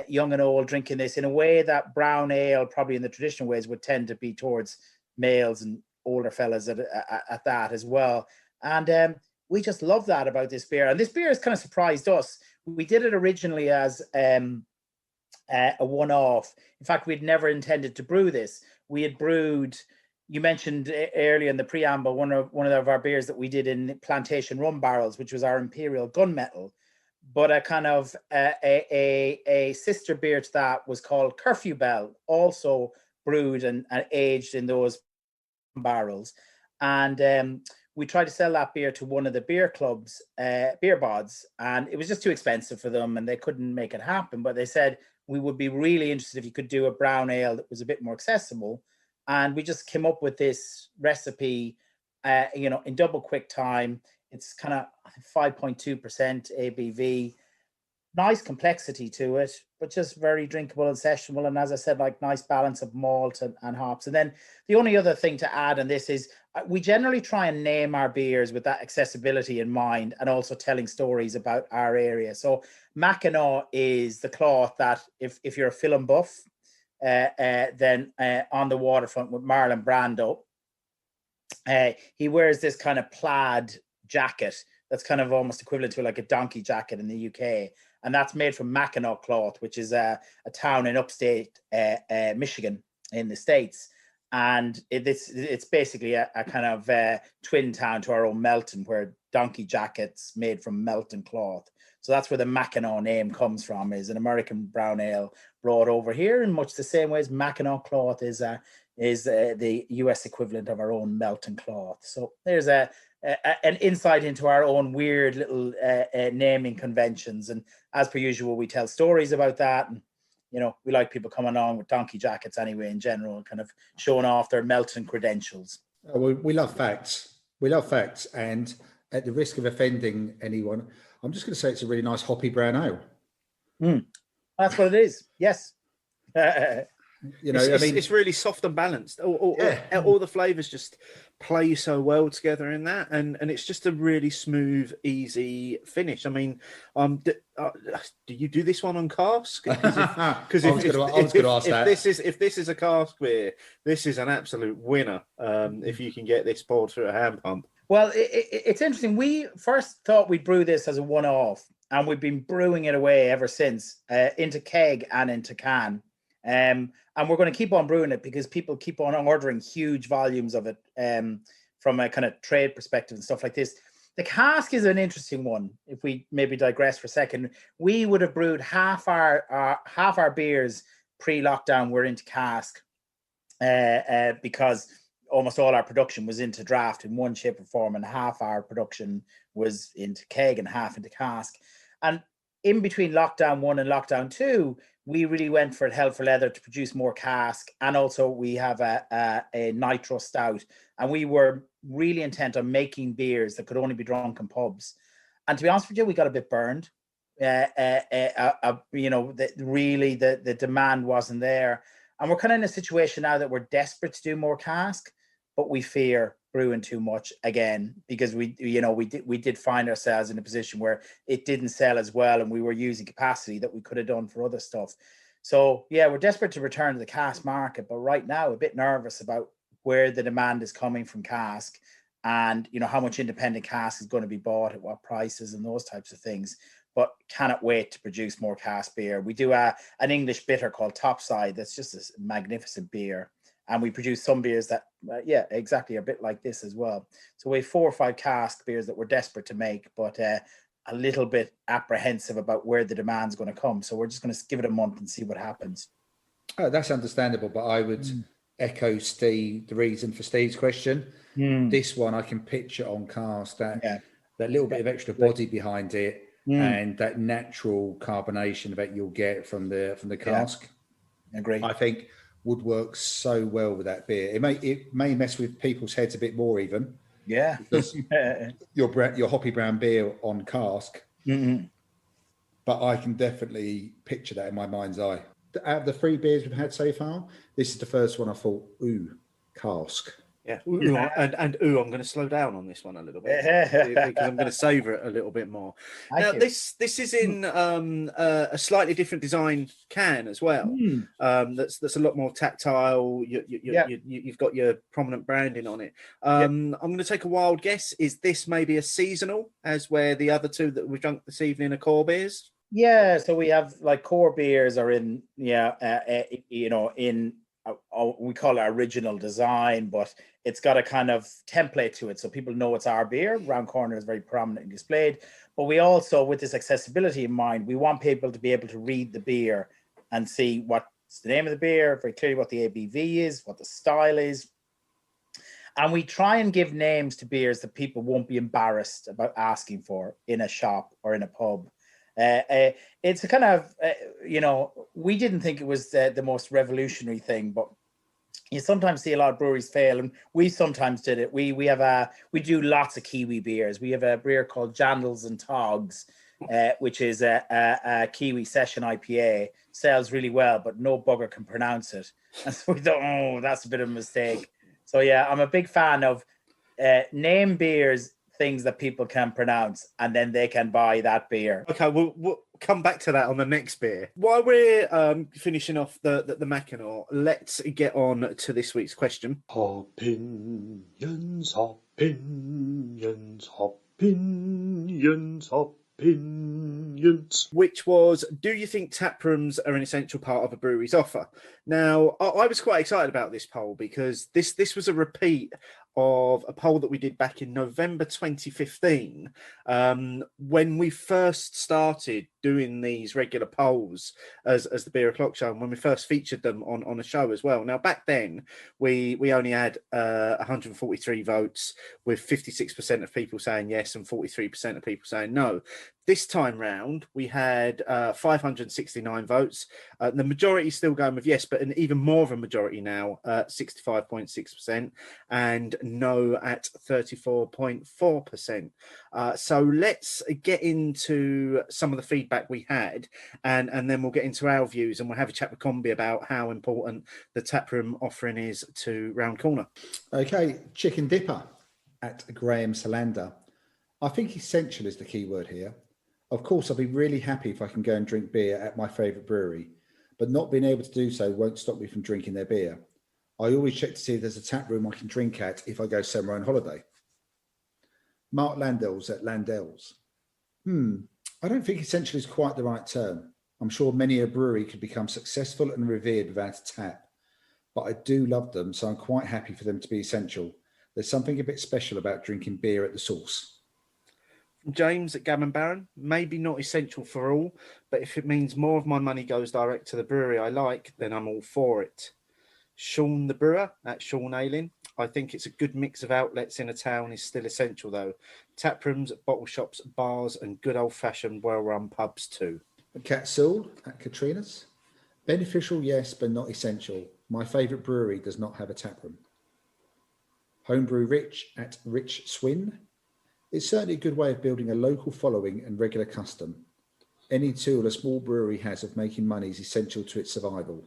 young and old, drinking this in a way that brown ale, probably in the traditional ways, would tend to be towards males and older fellas at that as well. And we just love that about this beer. And this beer has kind of surprised us. We did it originally as a one-off. In fact, we'd never intended to brew this. We had brewed, you mentioned earlier in the preamble, one of our beers that we did in plantation rum barrels, which was our Imperial Gunmetal. But a kind of a sister beer to that was called Curfew Bell, also brewed and aged in those barrels. And we tried to sell that beer to one of the beer clubs, beer bods, and it was just too expensive for them and they couldn't make it happen. But they said, we would be really interested if you could do a brown ale that was a bit more accessible. And we just came up with this recipe, in double quick time. It's kind of 5.2% ABV. Nice complexity to it, but just very drinkable and sessionable. And as I said, like nice balance of malt and hops. And then the only other thing to add on this is we generally try and name our beers with that accessibility in mind and also telling stories about our area. So Mackinaw is the cloth that if you're a film buff, then on the waterfront with Marlon Brando, he wears this kind of plaid jacket that's kind of almost equivalent to like a donkey jacket in the UK. And that's made from Mackinaw cloth, which is a town in upstate Michigan in the States. And it's basically a kind of twin town to our own Melton, where donkey jackets made from Melton cloth. So that's where the Mackinaw name comes from, is an American brown ale brought over here in much the same way as Mackinaw cloth is the US equivalent of our own Melton cloth. So there's an insight into our own weird little naming conventions. And as per usual, we tell stories about that. And, you know, we like people coming on with donkey jackets anyway, in general, kind of showing off their Melton credentials. We love facts. We love facts. And at the risk of offending anyone, I'm just going to say it's a really nice hoppy brown ale. That's what it is. Yes. You know, it's really soft and balanced. All the flavors just play so well together in that, and it's just a really smooth, easy finish. I mean, do you do this one on cask? Because if this is a cask beer, this is an absolute winner. If you can get this poured through a hand pump. Well, it's interesting. We first thought we'd brew this as a one-off, and we've been brewing it away ever since, into keg and into can. And we're going to keep on brewing it because people keep on ordering huge volumes of it from a kind of trade perspective and stuff like this. The cask is an interesting one. If we maybe digress for a second, we would have brewed half our beers pre-lockdown were into cask because almost all our production was into draft in one shape or form, and half our production was into keg and half into cask. And in between lockdown 1 and lockdown 2, we really went for it hell for leather to produce more cask. And also we have a nitro stout. And we were really intent on making beers that could only be drunk in pubs. And to be honest with you, we got a bit burned. You know, the demand wasn't there. And we're kind of in a situation now that we're desperate to do more cask, but we fear brewing too much again, because we did find ourselves in a position where it didn't sell as well, and we were using capacity that we could have done for other stuff. So yeah, we're desperate to return to the cask market, but right now a bit nervous about where the demand is coming from cask, and you know how much independent cask is going to be bought at what prices and those types of things. But cannot wait to produce more cask beer. We do an English bitter called Topside that's just a magnificent beer. And we produce some beers that, exactly, a bit like this as well. So we have 4 or 5 cask beers that we're desperate to make, but a little bit apprehensive about where the demand's going to come. So we're just going to give it a month and see what happens. Oh, that's understandable, but I would echo Steve, the reason for Steve's question. This one I can picture on cask, that little bit of extra body behind it, and that natural carbonation that you'll get from the cask. I agree. I think would work so well with that beer. It may mess with people's heads a bit more even. Yeah. Because your hoppy brown beer on cask. But I can definitely picture that in my mind's eye. Out of the 3 beers we've had so far, this is the first one I thought, ooh, cask. Yeah, I'm going to slow down on this one a little bit because I'm going to savor it a little bit more. This is in a slightly different design can as well. That's a lot more tactile. You've got your prominent branding on it. I'm going to take a wild guess. Is this maybe a seasonal, as where the other 2 that we've drunk this evening are core beers? Yeah, so we have like core beers are in we call it original design, but it's got a kind of template to it, so people know it's our beer. Round Corner is very prominently displayed, but we also, with this accessibility in mind, we want people to be able to read the beer and see what's the name of the beer, very clearly what the ABV is, what the style is. And we try and give names to beers that people won't be embarrassed about asking for in a shop or in a pub. It's a kind of, we didn't think it was the most revolutionary thing, but you sometimes see a lot of breweries fail, and we sometimes did it. We do lots of Kiwi beers. We have a beer called Jandals and Togs, which is a Kiwi session IPA. Sells really well, but no bugger can pronounce it. And so we thought, oh, that's a bit of a mistake. So yeah, I'm a big fan of name beers things that people can pronounce, and then they can buy that beer. Okay, we'll come back to that on the next beer. While we're finishing off the Mackinaw, let's get on to this week's question. Opinions, opinions, opinions, opinions. Which was, do you think taprooms are an essential part of a brewery's offer? Now, I was quite excited about this poll because this was a repeat of a poll that we did back in November 2015, when we first started doing these regular polls as the Beer O'Clock Show, and when we first featured them on a show as well. Now, back then, we only had 143 votes, with 56% of people saying yes and 43% of people saying no. This time round, we had 569 votes. The majority is still going with yes, but an even more of a majority now, 65.6%, and no at 34.4%. So let's get into some of the feedback we had, and then we'll get into our views, and we'll have a chat with Combie about how important the taproom offering is to Round Corner. Okay, Chicken Dipper at Graham Salander. I think essential is the key word here. Of course, I'll be really happy if I can go and drink beer at my favourite brewery, but not being able to do so won't stop me from drinking their beer. I always check to see if there's a tap room I can drink at if I go somewhere on holiday. Mark Landels at Landels. I don't think essential is quite the right term. I'm sure many a brewery could become successful and revered without a tap, but I do love them, so I'm quite happy for them to be essential. There's something a bit special about drinking beer at the source. James at Gammon Baron, maybe not essential for all, but if it means more of my money goes direct to the brewery I like, then I'm all for it. Sean the Brewer at Sean Ailing. I think it's a good mix of outlets in a town is still essential though. Taprooms, bottle shops, bars, and good old-fashioned well-run pubs too. Cat Soul at Katrina's. Beneficial, yes, but not essential. My favourite brewery does not have a taproom. Homebrew Rich at Rich Swin. It's certainly a good way of building a local following and regular custom. Any tool a small brewery has of making money is essential to its survival.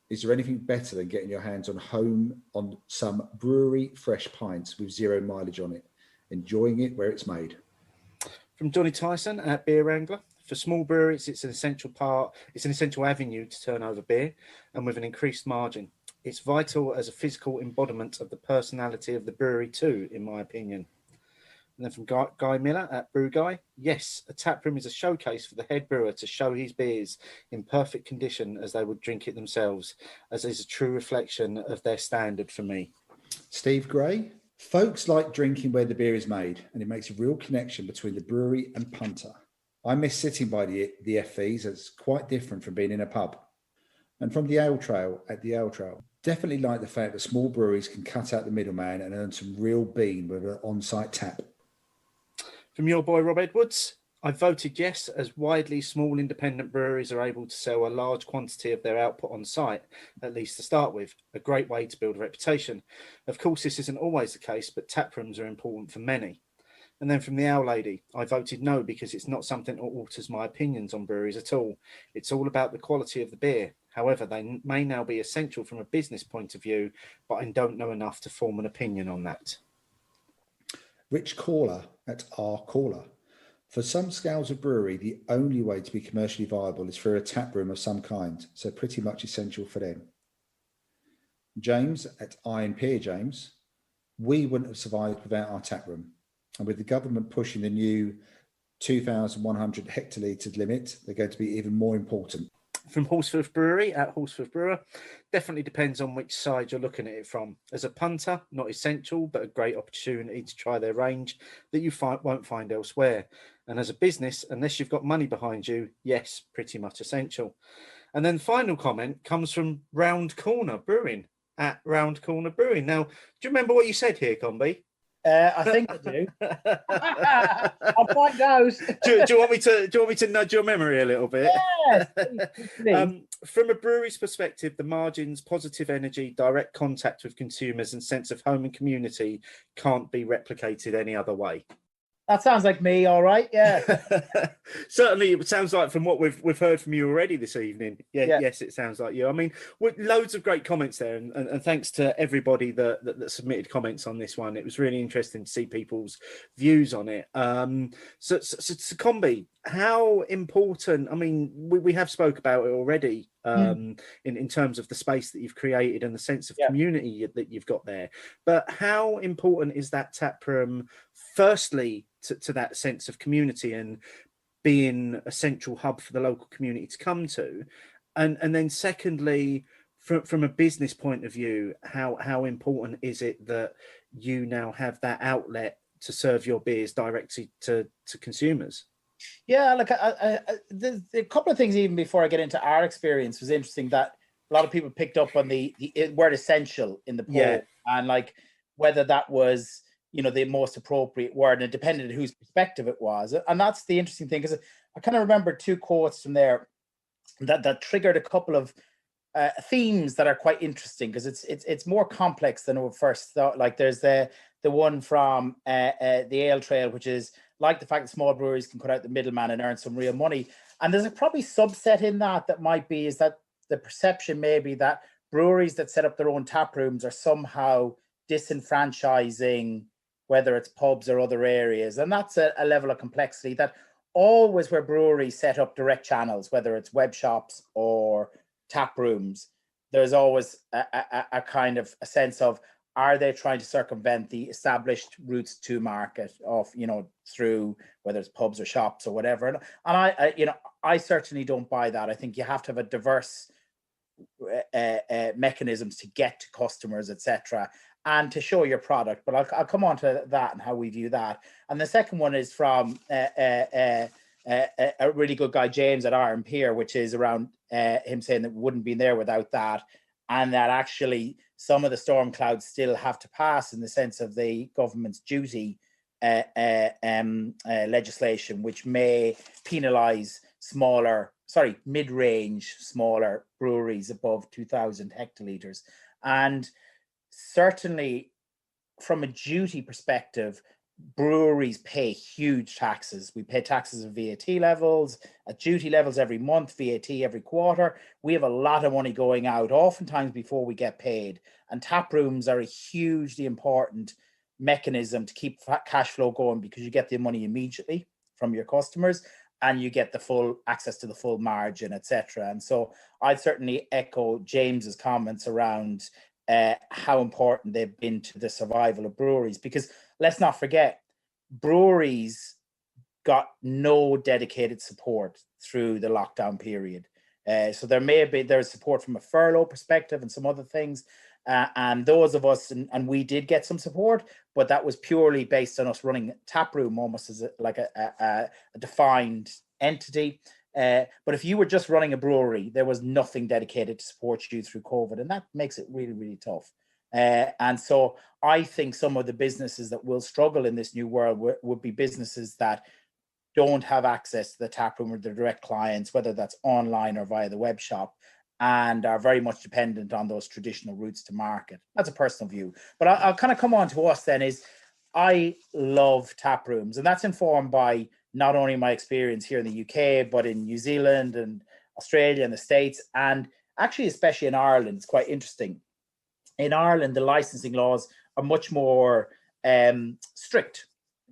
Is there anything better than getting your hands on some brewery fresh pints with 0 mileage on it, enjoying it where it's made? From Johnny Tyson at Beer Wrangler. For small breweries, it's an essential avenue to turn over beer, and with an increased margin. It's vital as a physical embodiment of the personality of the brewery too, in my opinion. And then from Guy Miller at Brew Guy, yes, a taproom is a showcase for the head brewer to show his beers in perfect condition as they would drink it themselves, as is a true reflection of their standard for me. Steve Gray, folks like drinking where the beer is made, and it makes a real connection between the brewery and punter. I miss sitting by the FVs, it's quite different from being in a pub. And from the Ale Trail at the Ale Trail, definitely like the fact that small breweries can cut out the middleman and earn some real bean with an on-site tap. From your boy Rob Edwards, I voted yes, as widely small independent breweries are able to sell a large quantity of their output on site, at least to start with, a great way to build a reputation. Of course, this isn't always the case, but taprooms are important for many. And then from the Owl Lady, I voted no because it's not something that alters my opinions on breweries at all. It's all about the quality of the beer. However, they may now be essential from a business point of view, but I don't know enough to form an opinion on that. Rich Caller at R Caller. For some scales of brewery, the only way to be commercially viable is through a tap room of some kind, so pretty much essential for them. James at Iron Pier James. We wouldn't have survived without our tap room. And with the government pushing the new 2,100 hectolitre limit, they're going to be even more important. From Horsforth Brewery at Horsforth Brewer, definitely depends on which side you're looking at it from. As a punter, not essential, but a great opportunity to try their range that you won't find elsewhere. And as a business, unless you've got money behind you, yes, pretty much essential. And then final comment comes from Round Corner Brewing at Round Corner Brewing. Now, do you remember what you said here, Combie? I think I do. I'll find out. Do you want me to nudge your memory a little bit? Yes, please. From a brewery's perspective, the margins, positive energy, direct contact with consumers, and sense of home and community can't be replicated any other way. That sounds like me, all right. Yeah. Certainly, it sounds like from what we've heard from you already this evening. Yeah. Yes, it sounds like you. I mean, loads of great comments there, and thanks to everybody that submitted comments on this one. It was really interesting to see people's views on it. So Combie, how important? I mean, we have spoke about it already. In terms of the space that you've created and the sense of community that you've got there, but how important is that taproom? Firstly, to that sense of community and being a central hub for the local community to come to, and then secondly, from a business point of view, how important is it that you now have that outlet to serve your beers directly to consumers? Yeah, look, there's a couple of things even before I get into our experience was interesting that a lot of people picked up on the word essential in the poll, and like whether that was, you know, the most appropriate word, and it depended on whose perspective it was. And that's the interesting thing, because I kind of remember two quotes from there that triggered a couple of themes that are quite interesting, because it's more complex than we first thought. Like there's the one from the Ale Trail, which is like the fact that small breweries can cut out the middleman and earn some real money. And there's a probably subset in that might be is that the perception maybe that breweries that set up their own tap rooms are somehow disenfranchising, whether it's pubs or other areas. And that's a level of complexity that always where breweries set up direct channels, whether it's web shops or tap rooms, there's always a kind of a sense of, are they trying to circumvent the established routes to market of, you know, through whether it's pubs or shops or whatever? And I certainly don't buy that. I think you have to have a diverse mechanisms to get to customers, etc., and to show your product. But I'll come on to that and how we view that. And the second one is from a really good guy, James at Iron Pier, which is around him saying that we wouldn't be there without that, and that actually some of the storm clouds still have to pass in the sense of the government's duty legislation, which may penalise mid-range, smaller breweries above 2,000 hectolitres. And certainly from a duty perspective, breweries pay huge taxes. We pay taxes at VAT levels, at duty levels every month, VAT every quarter. We have a lot of money going out, oftentimes before we get paid. And tap rooms are a hugely important mechanism to keep cash flow going, because you get the money immediately from your customers and you get the full access to the full margin, etc. And so I'd certainly echo James's comments around how important they've been to the survival of breweries, because let's not forget, breweries got no dedicated support through the lockdown period. So there's support from a furlough perspective and some other things. And those of us, and we did get some support, but that was purely based on us running taproom almost as a defined entity. But if you were just running a brewery, there was nothing dedicated to support you through COVID, and that makes it really, really tough. And so I think some of the businesses that will struggle in this new world would be businesses that don't have access to the taproom or their direct clients, whether that's online or via the web shop, and are very much dependent on those traditional routes to market. That's a personal view. But I'll kind of come on to us then. Is I love tap rooms, and that's informed by not only my experience here in the UK, but in New Zealand and Australia and the States, and actually especially in Ireland. It's quite interesting. In Ireland, the licensing laws are much more strict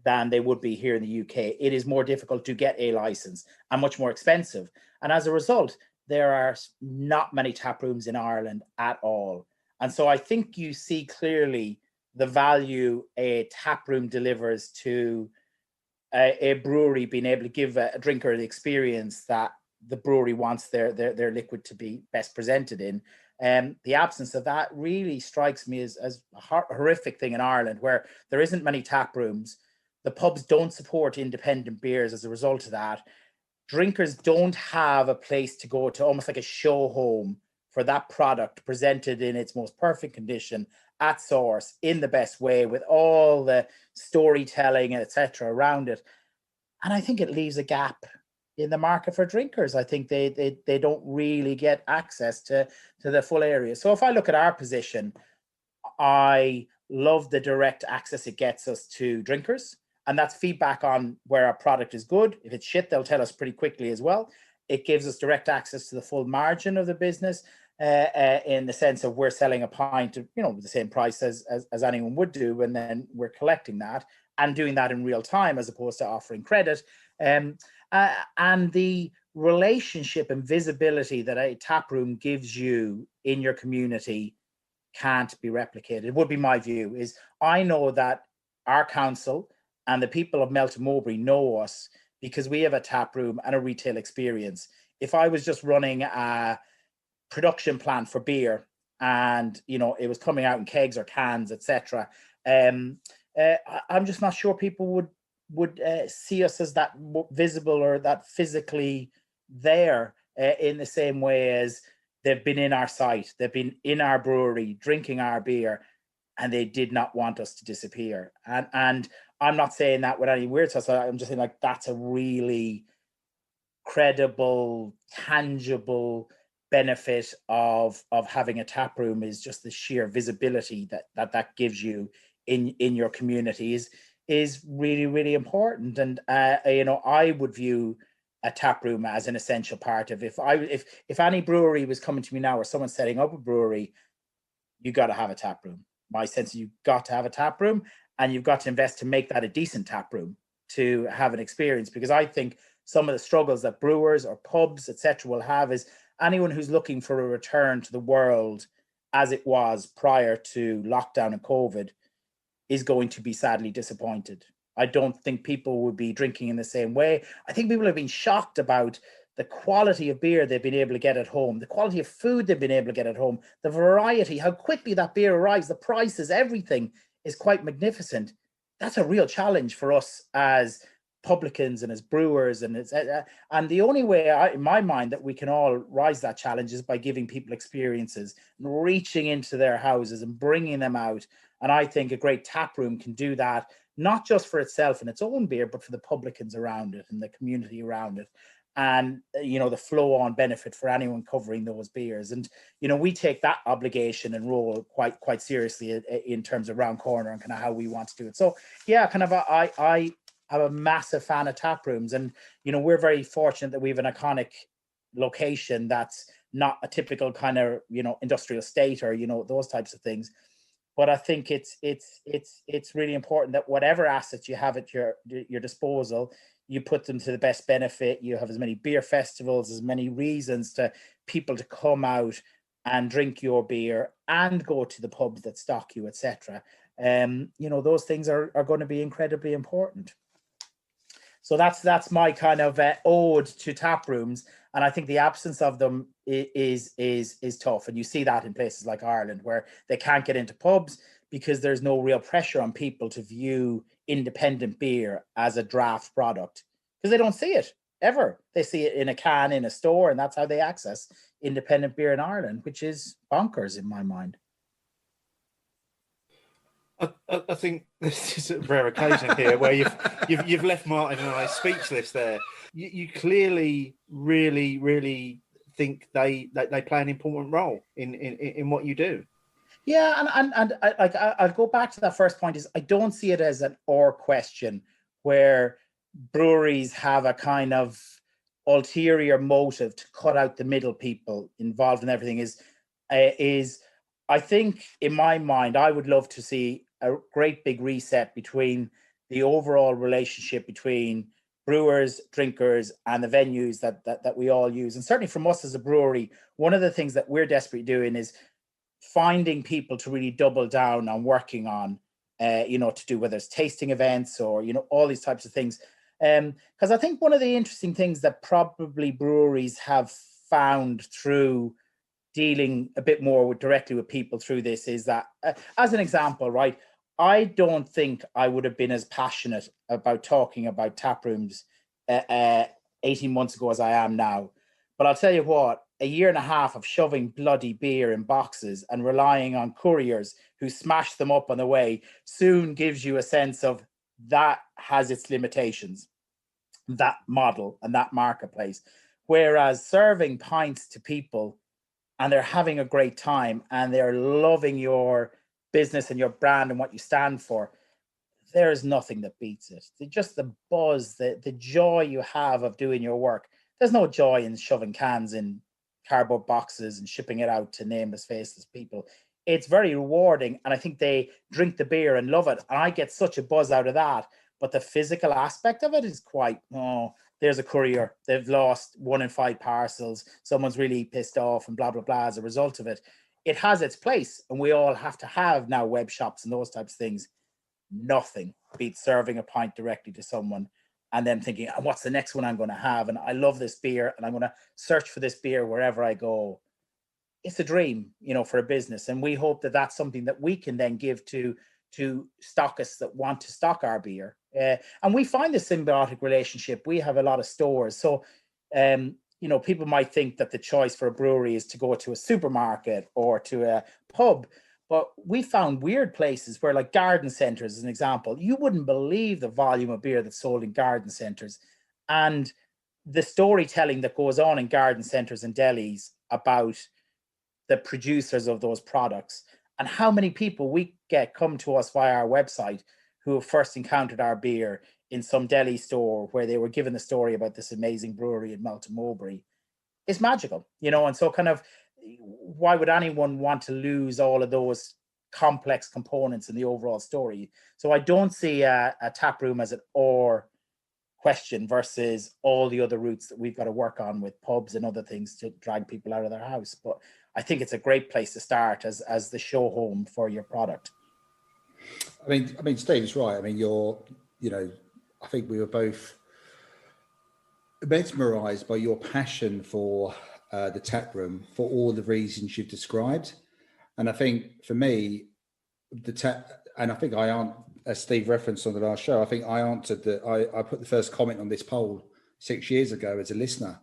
than they would be here in the UK. It is more difficult to get a license and much more expensive. And as a result, there are not many tap rooms in Ireland at all. And so I think you see clearly the value a tap room delivers to a brewery being able to give a drinker the experience that the brewery wants their liquid to be best presented in. The absence of that really strikes me as a horrific thing in Ireland, where there isn't many tap rooms. The pubs don't support independent beers as a result of that. Drinkers don't have a place to go to, almost like a show home for that product presented in its most perfect condition at source in the best way with all the storytelling, etc. around it. And I think it leaves a gap in the market for drinkers. I think they don't really get access to the full area. So if I look at our position, I love the direct access it gets us to drinkers. And that's feedback on where our product is good. If it's shit, they'll tell us pretty quickly as well. It gives us direct access to the full margin of the business in the sense of we're selling a pint of, the same price as anyone would do. And then we're collecting that and doing that in real time as opposed to offering credit. And the relationship and visibility that a tap room gives you in your community can't be replicated. It would be my view. Is I know that our council and the people of Melton Mowbray know us because we have a tap room and a retail experience. If I was just running a production plant for beer and it was coming out in kegs or cans, etc., I'm just not sure people would see us as that visible or that physically there in the same way as they've been in our site, they've been in our brewery, drinking our beer, and they did not want us to disappear. And I'm not saying that with any weird stuff. I'm just saying like that's a really credible, tangible benefit of having a tap room is just the sheer visibility that gives you in your community is really, really important. And I would view a tap room as an essential part of if any brewery was coming to me now or someone's setting up a brewery, you got to have a tap room. My sense is you've got to have a tap room and you've got to invest to make that a decent tap room to have an experience, because I think some of the struggles that brewers or pubs, etc., will have is anyone who's looking for a return to the world as it was prior to lockdown and COVID is going to be sadly disappointed. I don't think people would be drinking in the same way. I think people have been shocked about the quality of beer they've been able to get at home, the quality of food they've been able to get at home, the variety, how quickly that beer arrives, the prices, everything is quite magnificent. That's a real challenge for us as publicans and as brewers. And the only way, in my mind, that we can all rise that challenge is by giving people experiences and reaching into their houses and bringing them out. And I think a great tap room can do that, not just for itself and its own beer, but for the publicans around it and the community around it. And, the flow-on benefit for anyone covering those beers. And, we take that obligation and role quite seriously in terms of Round Corner and kind of how we want to do it. So, yeah, kind of I am a massive fan of tap rooms. And, we're very fortunate that we have an iconic location that's not a typical kind of, industrial estate or, those types of things. But I think it's really important that whatever assets you have at your disposal, you put them to the best benefit. You have as many beer festivals, as many reasons to people to come out and drink your beer and go to the pubs that stock you, etc. Those things are going to be incredibly important. So that's my kind of ode to tap rooms, and I think the absence of them is tough. And you see that in places like Ireland, where they can't get into pubs because there's no real pressure on people to view independent beer as a draft product, because they don't see it ever. They see it in a can in a store, and that's how they access independent beer in Ireland, which is bonkers in my mind. I think this is a rare occasion here where you've left Martin and I speechless there. You clearly really think they play an important role in what you do. Yeah, and I'll go back to that first point. Is I don't see it as an or question where breweries have a kind of ulterior motive to cut out the middle people involved in everything. Is I think in my mind I would love to see a great big reset between the overall relationship between brewers, drinkers, and the venues that we all use. And certainly from us as a brewery, one of the things that we're desperately doing is finding people to really double down on working on, to do whether it's tasting events or, all these types of things. Because I think one of the interesting things that probably breweries have found through dealing a bit more directly with people through this is that, as an example, right, I don't think I would have been as passionate about talking about tap rooms 18 months ago as I am now. But I'll tell you what, a year and a half of shoving bloody beer in boxes and relying on couriers who smash them up on the way soon gives you a sense of that has its limitations, that model and that marketplace. Whereas serving pints to people and they're having a great time and they're loving your business and your brand and what you stand for, there is nothing that beats it. Just the buzz, the joy you have of doing your work. There's no joy in shoving cans in cardboard boxes and shipping it out to nameless, faceless people. It's very rewarding, and I think they drink the beer and love it. And I get such a buzz out of that. But the physical aspect of it is quite, oh, there's a courier. They've lost 1 in 5 parcels. Someone's really pissed off and blah, blah, blah as a result of it. It has its place, and we all have to have now web shops and those types of things. Nothing beats serving a pint directly to someone and then thinking, what's the next one I'm going to have? And I love this beer and I'm going to search for this beer wherever I go. It's a dream, for a business. And we hope that that's something that we can then give to stockists that want to stock our beer. And we find this symbiotic relationship. We have a lot of stores. So, people might think that the choice for a brewery is to go to a supermarket or to a pub. But we found weird places where, like garden centers, as an example, you wouldn't believe the volume of beer that's sold in garden centers and the storytelling that goes on in garden centers and delis about the producers of those products and how many people we get come to us via our website who have first encountered our beer in some deli store where they were given the story about this amazing brewery in Melton Mowbray. It's magical, and so kind of, why would anyone want to lose all of those complex components in the overall story? So I don't see a tap room as an or question versus all the other routes that we've got to work on with pubs and other things to drag people out of their house. But I think it's a great place to start as the show home for your product. I mean, Steve's right. I mean, I think we were both mesmerised by your passion for the tap room for all the reasons you've described. And I think for me, and I think as Steve referenced on the last show, I think I answered I put the first comment on this poll 6 years ago as a listener.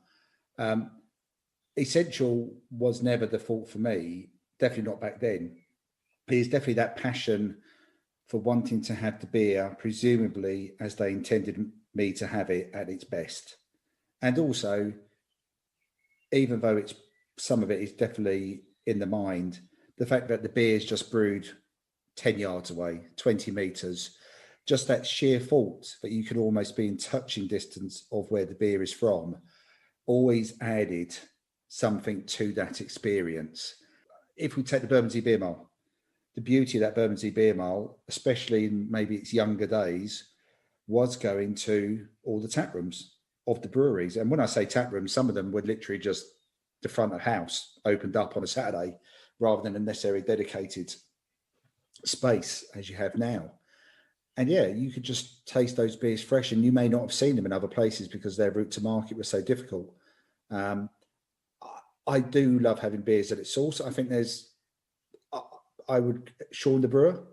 Essential was never the fault for me, definitely not back then. It's definitely that passion for wanting to have the beer, presumably as they intended me to have it at its best. And also, even though some of it is definitely in the mind, the fact that the beer is just brewed 10 yards away, 20 meters, just that sheer thought that you could almost be in touching distance of where the beer is from, always added something to that experience. If we take the Bermondsey Beer Mile, the beauty of that Bermondsey Beer Mile, especially in maybe its younger days, was going to all the tap rooms of the breweries. And when I say tap rooms, some of them were literally just the front of house opened up on a Saturday rather than a necessarily dedicated space as you have now. And yeah, you could just taste those beers fresh, and you may not have seen them in other places because their route to market was so difficult. I do love having beers at its source. I think I would, Sean the Brewer,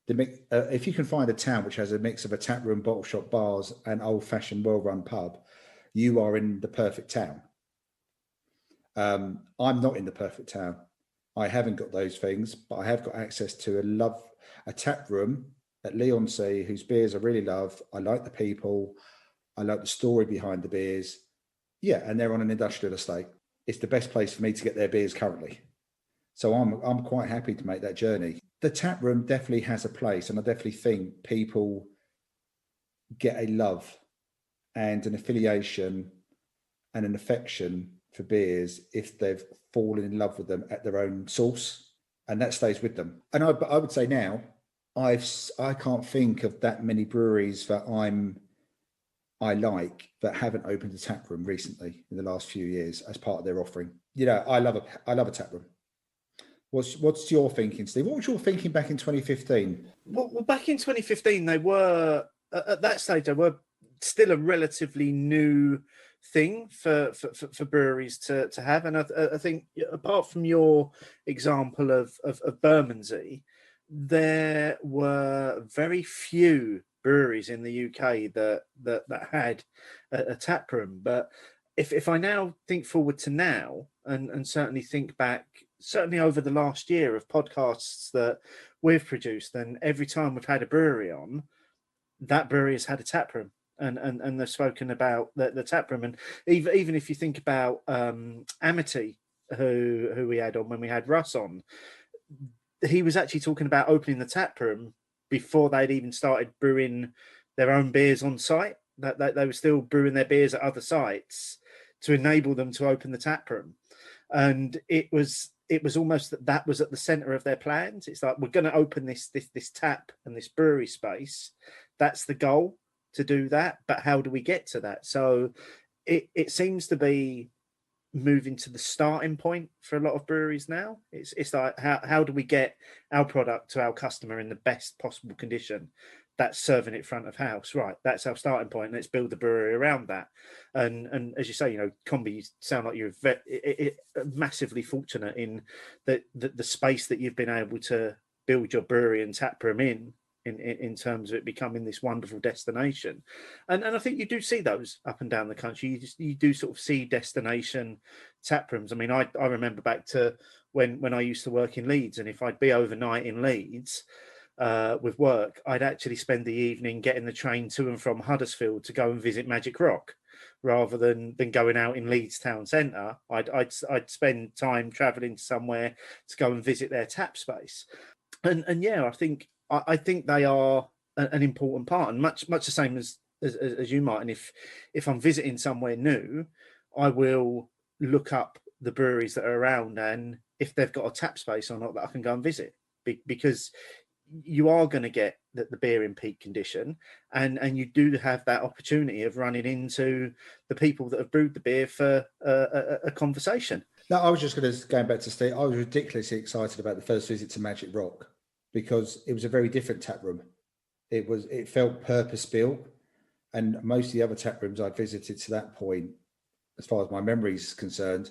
if you can find a town which has a mix of a tap room, bottle shop, bars, and old-fashioned, well-run pub, you are in the perfect town. I'm not in the perfect town. I haven't got those things, but I have got access to a tap room at Leonsea, whose beers I really love. I like the people. I like the story behind the beers. Yeah, and they're on an industrial estate. It's the best place for me to get their beers currently. So I'm quite happy to make that journey. The tap room definitely has a place, and I definitely think people get a love and an affiliation and an affection for beers if they've fallen in love with them at their own source, and that stays with them. And I would say now, I can't think of that many breweries that I like that haven't opened a tap room recently in the last few years as part of their offering. I love a tap room. What's your thinking, Steve? What was your thinking back in 2015? Well, back in 2015, they were at that stage. They were still a relatively new thing for breweries to have, and I think apart from your example of Bermondsey, there were very few breweries in the UK that had a tap room. But if I now think forward to now, and certainly think back, certainly over the last year of podcasts that we've produced, and every time we've had a brewery on, that brewery has had a tap room. And they've spoken about the tap room. And even if you think about Amity, who we had on when we had Russ on, he was actually talking about opening the tap room before they'd even started brewing their own beers on site. That they were still brewing their beers at other sites to enable them to open the tap room. And it was almost that was at the center of their plans. It's like, we're going to open this tap and this brewery space. That's the goal, to do that. But how do we get to that? So it seems to be moving to the starting point for a lot of breweries now. It's like, how do we get our product to our customer in the best possible condition? That's serving it front of house, right? That's our starting point. Let's build the brewery around that. And as you say, you know, Combie, you sound like you're massively fortunate in the space that you've been able to build your brewery and tap room in terms of it becoming this wonderful destination. And I think you do see those up and down the country. You do sort of see destination tap rooms. I mean, I remember back to when I used to work in Leeds, and if I'd be overnight in Leeds with work, I'd actually spend the evening getting the train to and from Huddersfield to go and visit Magic Rock, rather than going out in Leeds town centre. I'd spend time travelling somewhere to go and visit their tap space. And yeah, I think they are an important part, and much the same as you, Martin. If I'm visiting somewhere new, I will look up the breweries that are around and if they've got a tap space or not that I can go and visit, because you are going to get the beer in peak condition, and you do have that opportunity of running into the people that have brewed the beer for a conversation. No, I was just going back to Steve. I was ridiculously excited about the first visit to Magic Rock, because it was a very different tap room. It felt purpose built, and most of the other tap rooms I'd visited to that point, as far as my memory is concerned,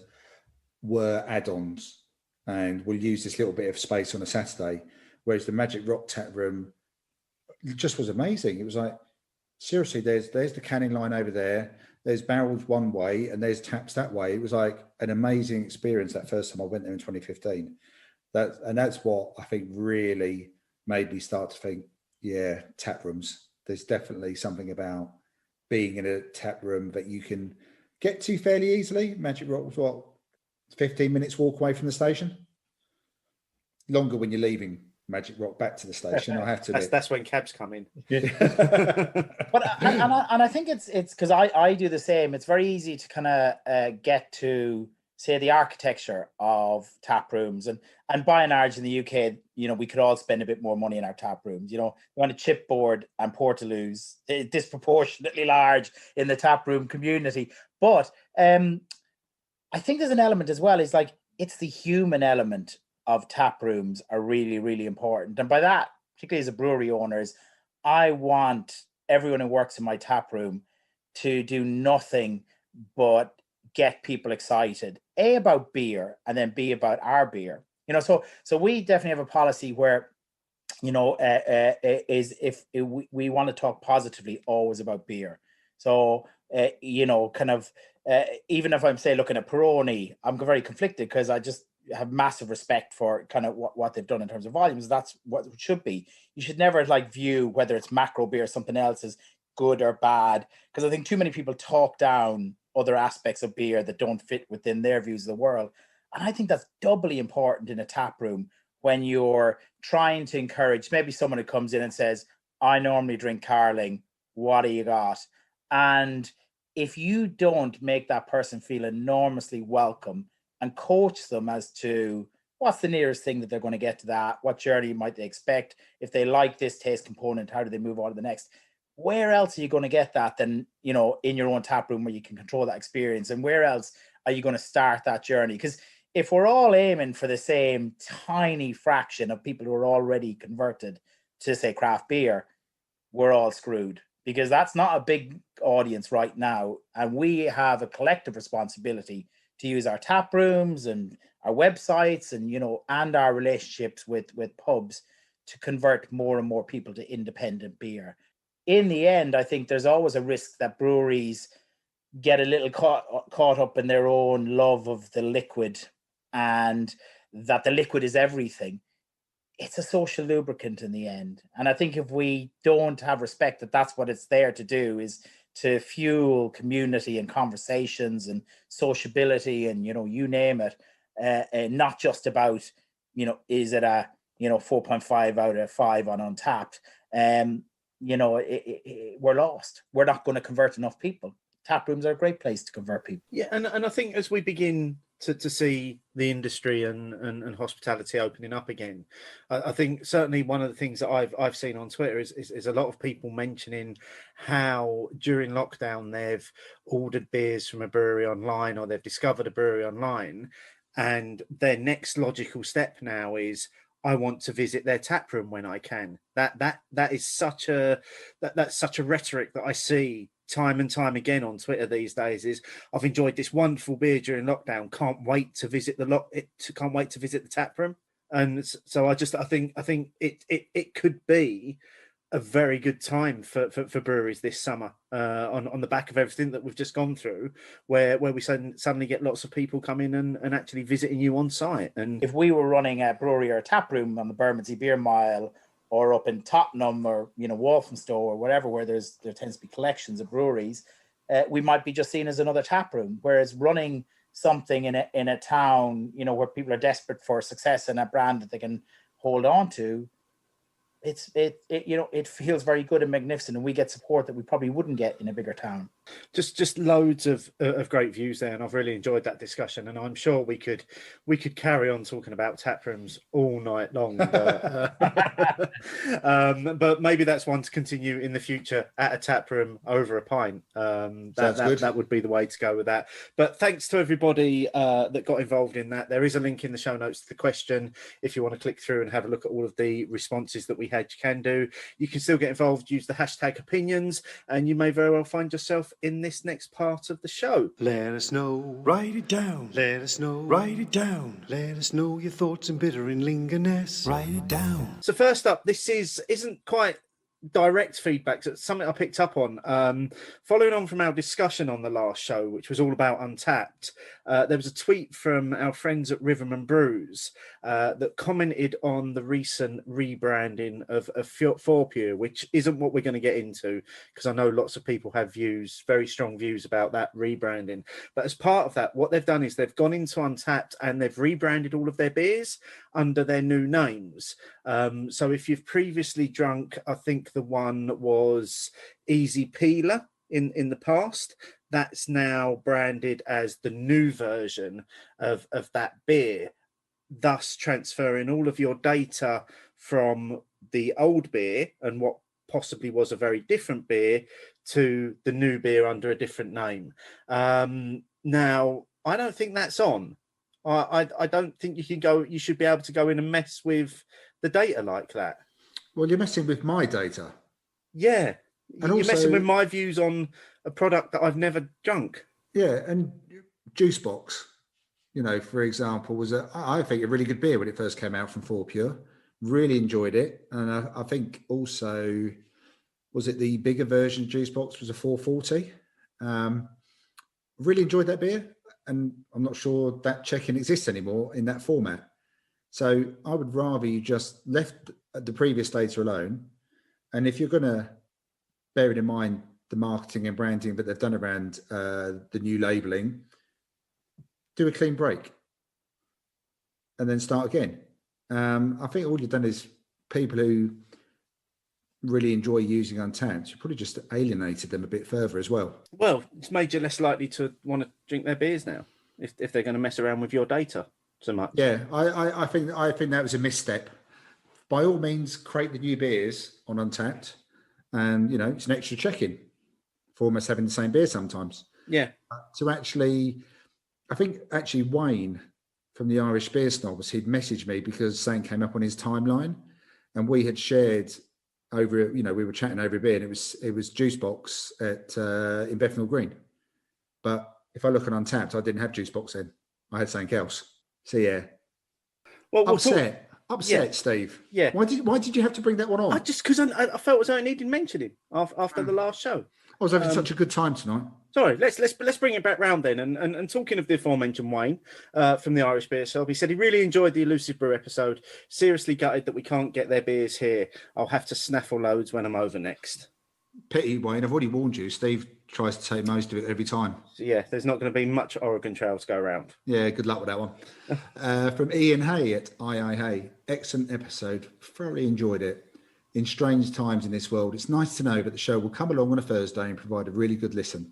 were add-ons, and we'll use this little bit of space on a Saturday. Whereas the Magic Rock tap room just was amazing. It was like, seriously, there's the canning line over there, there's barrels one way, and there's taps that way. It was like an amazing experience that first time I went there in 2015. That's what I think really made me start to think, yeah, tap rooms. There's definitely something about being in a tap room that you can get to fairly easily. Magic Rock was what, 15 minutes walk away from the station? Longer when you're leaving Magic Rock back to the station, I have to admit. That's when cabs come in. But I think it's because I do the same. It's very easy to kind of get to, say, the architecture of tap rooms, and by and large in the UK, you know, we could all spend a bit more money in our tap rooms. You know, we want a chipboard and portaloos, disproportionately large in the tap room community. But I think there's an element as well, is like, it's the human element of tap rooms are really, really important. And by that, particularly as a brewery owners, I want everyone who works in my tap room to do nothing but get people excited, A, about beer, and then B, about our beer. You know, so we definitely have a policy where, you know, we want to talk positively always about beer. So, you know, kind of, even if I'm, say, looking at Peroni, I'm very conflicted because I just have massive respect for kind of what they've done in terms of volumes. That's what it should be. You should never like view whether it's macro beer or something else as good or bad, because I think too many people talk down other aspects of beer that don't fit within their views of the world. And I think that's doubly important in a tap room when you're trying to encourage maybe someone who comes in and says, I normally drink Carling, what do you got? And if you don't make that person feel enormously welcome and coach them as to what's the nearest thing that they're going to get to that, what journey might they expect, if they like this taste component, how do they move on to the next? Where else are you going to get that than, you know, in your own tap room where you can control that experience? And where else are you going to start that journey? Because if we're all aiming for the same tiny fraction of people who are already converted to, say, craft beer, we're all screwed, because that's not a big audience right now. And we have a collective responsibility to use our tap rooms and our websites and, you know, and our relationships with pubs to convert more and more people to independent beer. In the end, I think there's always a risk that breweries get a little caught up in their own love of the liquid, and that the liquid is everything. It's a social lubricant in the end. And I think if we don't have respect that that's what it's there to do, is to fuel community and conversations and sociability and, you name it, and not just about, is it a, 4.5 out of 5 on Untapped? We're lost. We're not going to convert enough people. Tap rooms are a great place to convert people. Yeah, and I think as we begin to see the industry and hospitality opening up again, I think certainly one of the things that I've seen on Twitter is a lot of people mentioning how during lockdown they've ordered beers from a brewery online, or they've discovered a brewery online, and their next logical step now is, I want to visit their tap room when I can. That is such a that's such a rhetoric that I see time and time again on Twitter these days. Is, I've enjoyed this wonderful beer during lockdown. Can't wait to visit can't wait to visit the tap room. And so I think it could be a very good time for breweries this summer, on the back of everything that we've just gone through, where we suddenly get lots of people coming and actually visiting you on site. And if we were running a brewery or a tap room on the Bermondsey Beer Mile, or up in Tottenham, or Walthamstow, or whatever, where there tends to be collections of breweries, we might be just seen as another tap room. Whereas running something in a town, where people are desperate for success and a brand that they can hold on to, it feels very good and magnificent, and we get support that we probably wouldn't get in a bigger town. Just loads of great views there, and I've really enjoyed that discussion, and I'm sure we could carry on talking about tap rooms all night long, but, but maybe that's one to continue in the future, at a tap room over a pint. That would be the way to go with that. But thanks to everybody that got involved in that. There is a link in the show notes to the question if you want to click through and have a look at all of the responses that we had. You can do. You can still get involved. Use the hashtag Hopinions, and you may very well find yourself in this next part of the show. Let us know, write it down. Let us know, write it down. Let us know your thoughts and bitter and lingerness. Write it down. So first up, this isn't quite direct feedback. It's something I picked up on following on from our discussion on the last show, which was all about Untapped. There was a tweet from our friends at Riverman Brews that commented on the recent rebranding of Forpure, which isn't what we're going to get into, because I know lots of people have very strong views about that rebranding. But as part of that, what they've done is they've gone into Untapped and they've rebranded all of their beers under their new names. So if you've previously drunk, I think the one was Easy Peeler in the past, that's now branded as the new version of that beer, thus transferring all of your data from the old beer and what possibly was a very different beer to the new beer under a different name. Now, I don't think that's on. I don't think you should be able to go in and mess with the data like that. Well, you're messing with my data. Yeah. And you're also, messing with my views on a product that I've never drunk. Yeah, and Juicebox, for example, was I think a really good beer when it first came out from Forpure. Really enjoyed it. And I think also, was it the bigger version of Juicebox was a 440? Really enjoyed that beer. And I'm not sure that check-in exists anymore in that format. So I would rather you just left the previous data alone. And if you're going to bear in mind the marketing and branding that they've done around the new labeling, do a clean break and then start again. I think all you've done is people who really enjoy using Untapped, you probably just alienated them a bit further as well. Well, it's made you less likely to want to drink their beers now if they're going to mess around with your data so much. Yeah, I think that was a misstep. By all means, create the new beers on Untapped, and it's an extra check-in for almost having the same beer sometimes. Yeah. To actually, I think Wayne from the Irish Beer Snobs, he'd messaged me because something came up on his timeline, and we had shared over, we were chatting over a beer, and it was Juicebox in Bethnal Green. But if I look at Untapped, I didn't have Juicebox then. I had something else. So yeah. Well, upset, yeah. Steve. Yeah. Why did you have to bring that one on? Just because I felt as though I needed mentioning after the last show. I was having such a good time tonight. Sorry, let's bring it back round then. And talking of the aforementioned Wayne from the Irish Beer Shop, he said he really enjoyed the Elusive Brew episode. Seriously gutted that we can't get their beers here. I'll have to snaffle loads when I'm over next. Pity, Wayne. I've already warned you. Steve tries to take most of it every time. So yeah, there's not going to be much Oregon Trail to go around. Yeah, good luck with that one. From Ian Hay at II Hay. Excellent episode. Thoroughly enjoyed it. In strange times in this world, it's nice to know that the show will come along on a Thursday and provide a really good listen.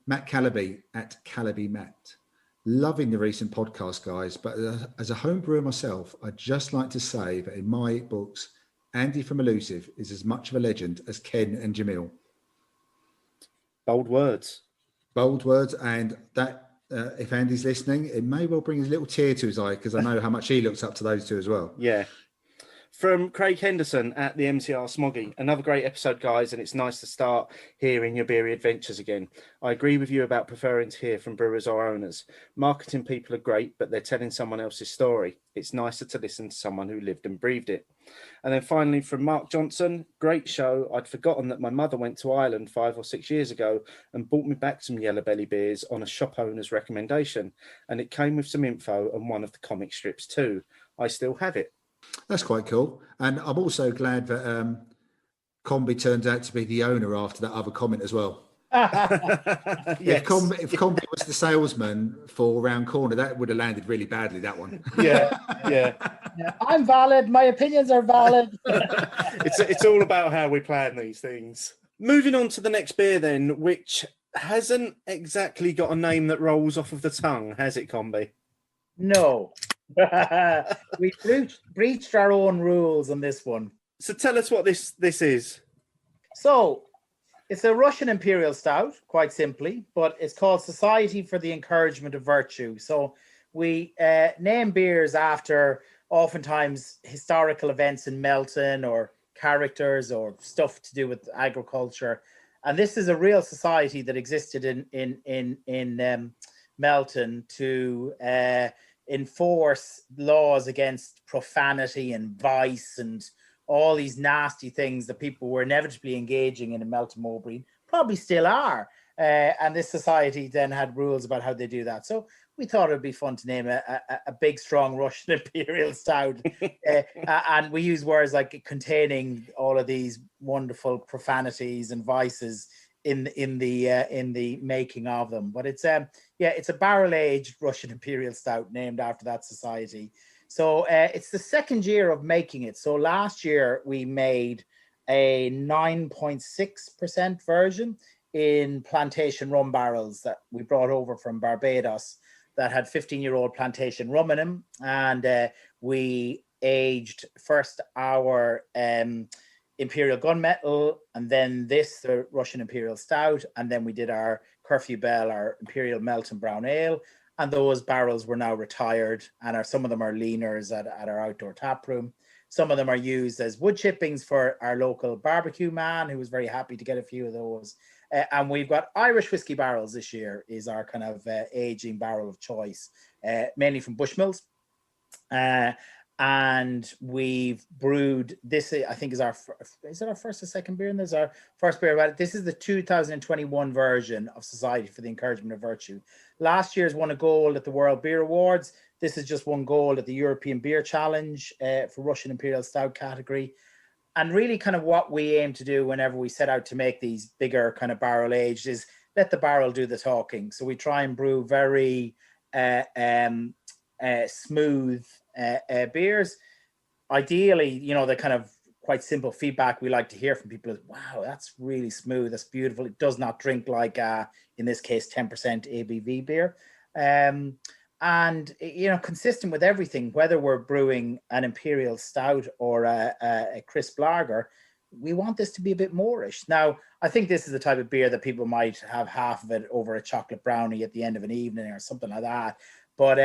Matt Calaby at Calaby Matt. Loving the recent podcast, guys, but as a home brewer myself, I'd just like to say that in my books, Andy from Elusive is as much of a legend as Ken and Jamil. Bold words. Bold words, and that if Andy's listening, it may well bring a little tear to his eye because I know how much he looks up to those two as well. Yeah. From Craig Henderson at the MCR Smoggy. Another great episode, guys, and it's nice to start hearing your beery adventures again. I agree with you about preferring to hear from brewers or owners. Marketing people are great, but they're telling someone else's story. It's nicer to listen to someone who lived and breathed it. And then finally from Mark Johnson, great show. I'd forgotten that my mother went to Ireland 5 or 6 years ago and bought me back some Yellow Belly beers on a shop owner's recommendation. And it came with some info and one of the comic strips too. I still have it. That's quite cool. And I'm also glad that Combie turned out to be the owner after that other comment as well. Yes. If Combie was the salesman for Round Corner, that would have landed really badly, that one. Yeah. I'm valid. My opinions are valid. It's all about how we plan these things. Moving on to the next beer then, which hasn't exactly got a name that rolls off of the tongue, has it, Combie? No. We breached our own rules on this one. So tell us what this is. So it's a Russian Imperial Stout, quite simply, but it's called Society for the Encouragement of Virtue. So we name beers after oftentimes historical events in Melton or characters or stuff to do with agriculture. And this is a real society that existed in Melton to enforce laws against profanity and vice and all these nasty things that people were inevitably engaging in Melton Mowbray, probably still are. And this society then had rules about how they do that. So we thought it would be fun to name a big, strong Russian Imperial Stout. And we use words like containing all of these wonderful profanities and vices in the making of them. But it's a barrel-aged Russian Imperial Stout named after that society. So it's the second year of making it. So last year we made a 9.6% version in plantation rum barrels that we brought over from Barbados that had 15-year-old plantation rum in them. And we aged first our Imperial Gunmetal, and then the Russian Imperial Stout, and then we did our Curfew Bell, our Imperial Melton Brown Ale, and those barrels were now retired, and some of them are leaners at our outdoor tap room. Some of them are used as wood chippings for our local barbecue man, who was very happy to get a few of those. And we've got Irish whiskey barrels this year is our kind of aging barrel of choice, mainly from Bushmills. And we've brewed this, I think, is it our first or second beer? And there's our first beer about it. This is the 2021 version of Society for the Encouragement of Virtue. Last year's won a gold at the World Beer Awards. This is just one gold at the European Beer Challenge for Russian Imperial Stout category. And really kind of what we aim to do whenever we set out to make these bigger kind of barrel aged is let the barrel do the talking. So we try and brew very smooth beers. Ideally, the kind of quite simple feedback we like to hear from people is, wow, that's really smooth, that's beautiful. It does not drink like in this case 10% ABV beer. And consistent with everything, whether we're brewing an Imperial Stout or a crisp lager, we want this to be a bit moreish. Now, I think this is the type of beer that people might have half of it over a chocolate brownie at the end of an evening or something like that. But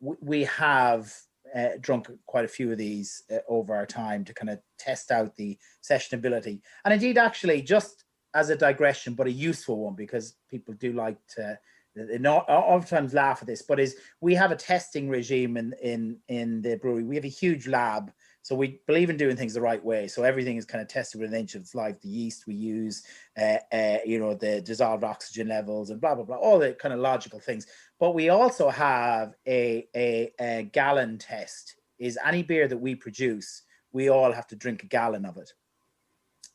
we have drunk quite a few of these over our time to kind of test out the sessionability. And indeed, actually, just as a digression, but a useful one, because people do like to not oftentimes laugh at this, but we have a testing regime in the brewery. We have a huge lab So we believe in doing things the right way. So everything is kind of tested with an inch of its life. The yeast we use, the dissolved oxygen levels and blah, blah, blah, all the kind of logical things. But we also have a gallon test. Is any beer that we produce, we all have to drink a gallon of it.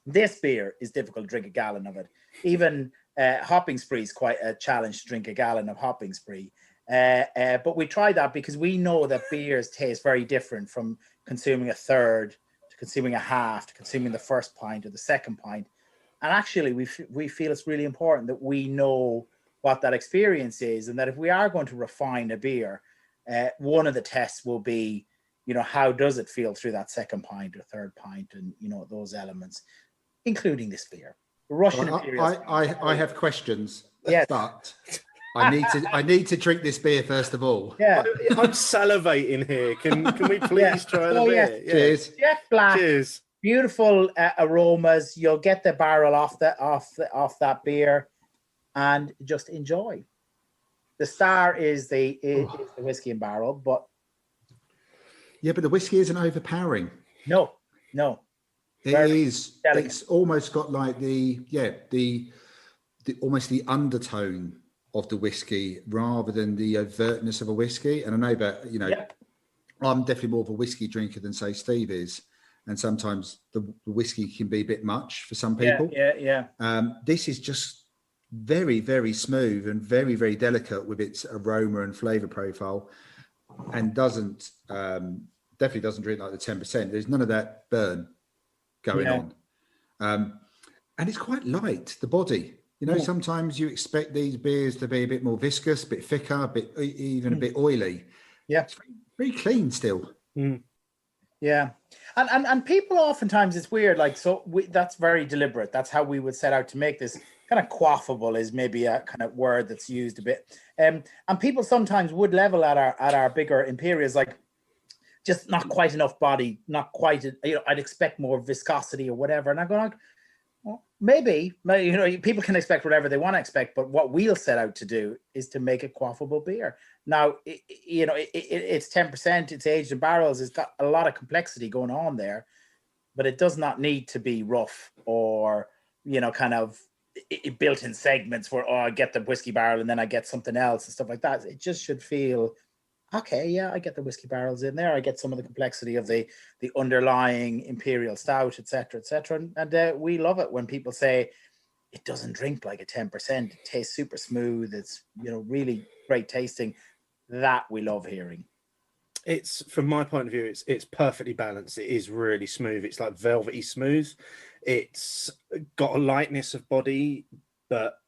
This beer is difficult to drink a gallon of it. Even Hopping Spree is quite a challenge to drink a gallon of Hopping Spree. But we try that because we know that beers taste very different from consuming a third to consuming a half to consuming the first pint or the second pint. And actually, we feel it's really important that we know what that experience is, and that if we are going to refine a beer, one of the tests will be, how does it feel through that second pint or third pint, and those elements, including this beer. Russian Imperial. I have questions. Yes. But I need to drink this beer first of all. Yeah. I'm salivating here. Can we please try the beer? Yes. Yeah. Cheers. Jet black. Cheers. Beautiful aromas. You'll get the barrel off that beer, and just enjoy. The star is the whiskey and barrel, but yeah, but the whiskey isn't overpowering. no. It Very is. delicate. It's almost got like the almost the undertone of the whiskey rather than the overtness of a whiskey. And I know that I'm definitely more of a whiskey drinker than say Steve is, and sometimes the whiskey can be a bit much for some people. Yeah. This is just very, very smooth and very, very delicate with its aroma and flavor profile, and definitely doesn't drink like the 10%. There's none of that burn going on. And it's quite light, the body. Sometimes you expect these beers to be a bit more viscous, a bit thicker, a bit oily. Yeah. It's very clean still. Yeah. And people oftentimes, it's weird, that's very deliberate. That's how we would set out to make this. Kind of quaffable is maybe a kind of word that's used a bit. And people sometimes would level at our bigger Imperials, like just not quite enough body, not quite, I'd expect more viscosity or whatever. And I go, well, maybe, people can expect whatever they want to expect, but what we'll set out to do is to make a quaffable beer. Now, it's 10%, it's aged in barrels, it's got a lot of complexity going on there, but it does not need to be rough or, kind of built in segments where, I get the whiskey barrel and then I get something else and stuff like that. It just should feel, okay, yeah, I get the whiskey barrels in there. I get some of the complexity of the underlying Imperial Stout, etc., etc. And we love it when people say it doesn't drink like a 10%. It tastes super smooth. It's, really great tasting. That we love hearing. It's, from my point of view, it's perfectly balanced. It is really smooth. It's like velvety smooth. It's got a lightness of body, but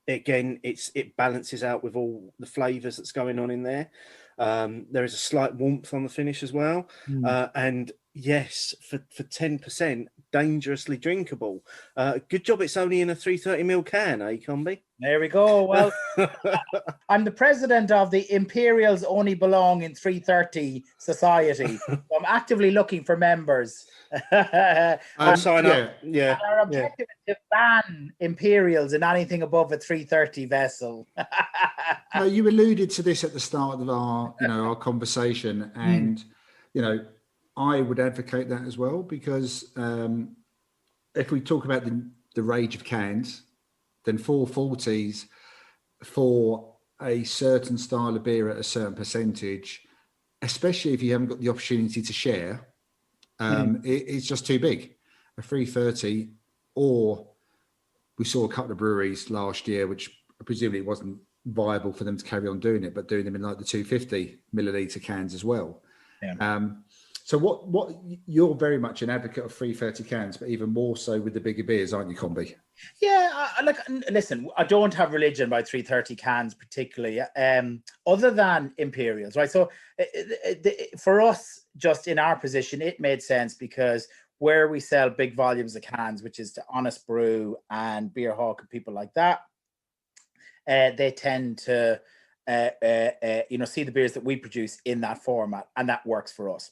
again, it balances out with all the flavors that's going on in there. There is a slight warmth on the finish as well. And yes, for 10%, dangerously drinkable. Good job it's only in a 330ml can, Combie? There we go. Well, I'm the president of the Imperials Only Belong in 330 Society. So I'm actively looking for members. I'll sign up. Yeah. Our objective is to ban Imperials in anything above a 330 vessel. You alluded to this at the start of our conversation, and I would advocate that as well, because if we talk about the range of cans, then 440s for a certain style of beer at a certain percentage, especially if you haven't got the opportunity to share, it's just too big. A 330, or we saw a couple of breweries last year, which presumably it wasn't viable for them to carry on doing it, but doing them in like the 250 milliliter cans as well. So what you're very much an advocate of 330 cans, but even more so with the bigger beers, aren't you, Combie? Yeah, listen, I don't have religion about 330 cans particularly, other than Imperials, right? So for us, just in our position, it made sense because where we sell big volumes of cans, which is to Honest Brew and Beer Hawk and people like that, they tend to see the beers that we produce in that format, and that works for us.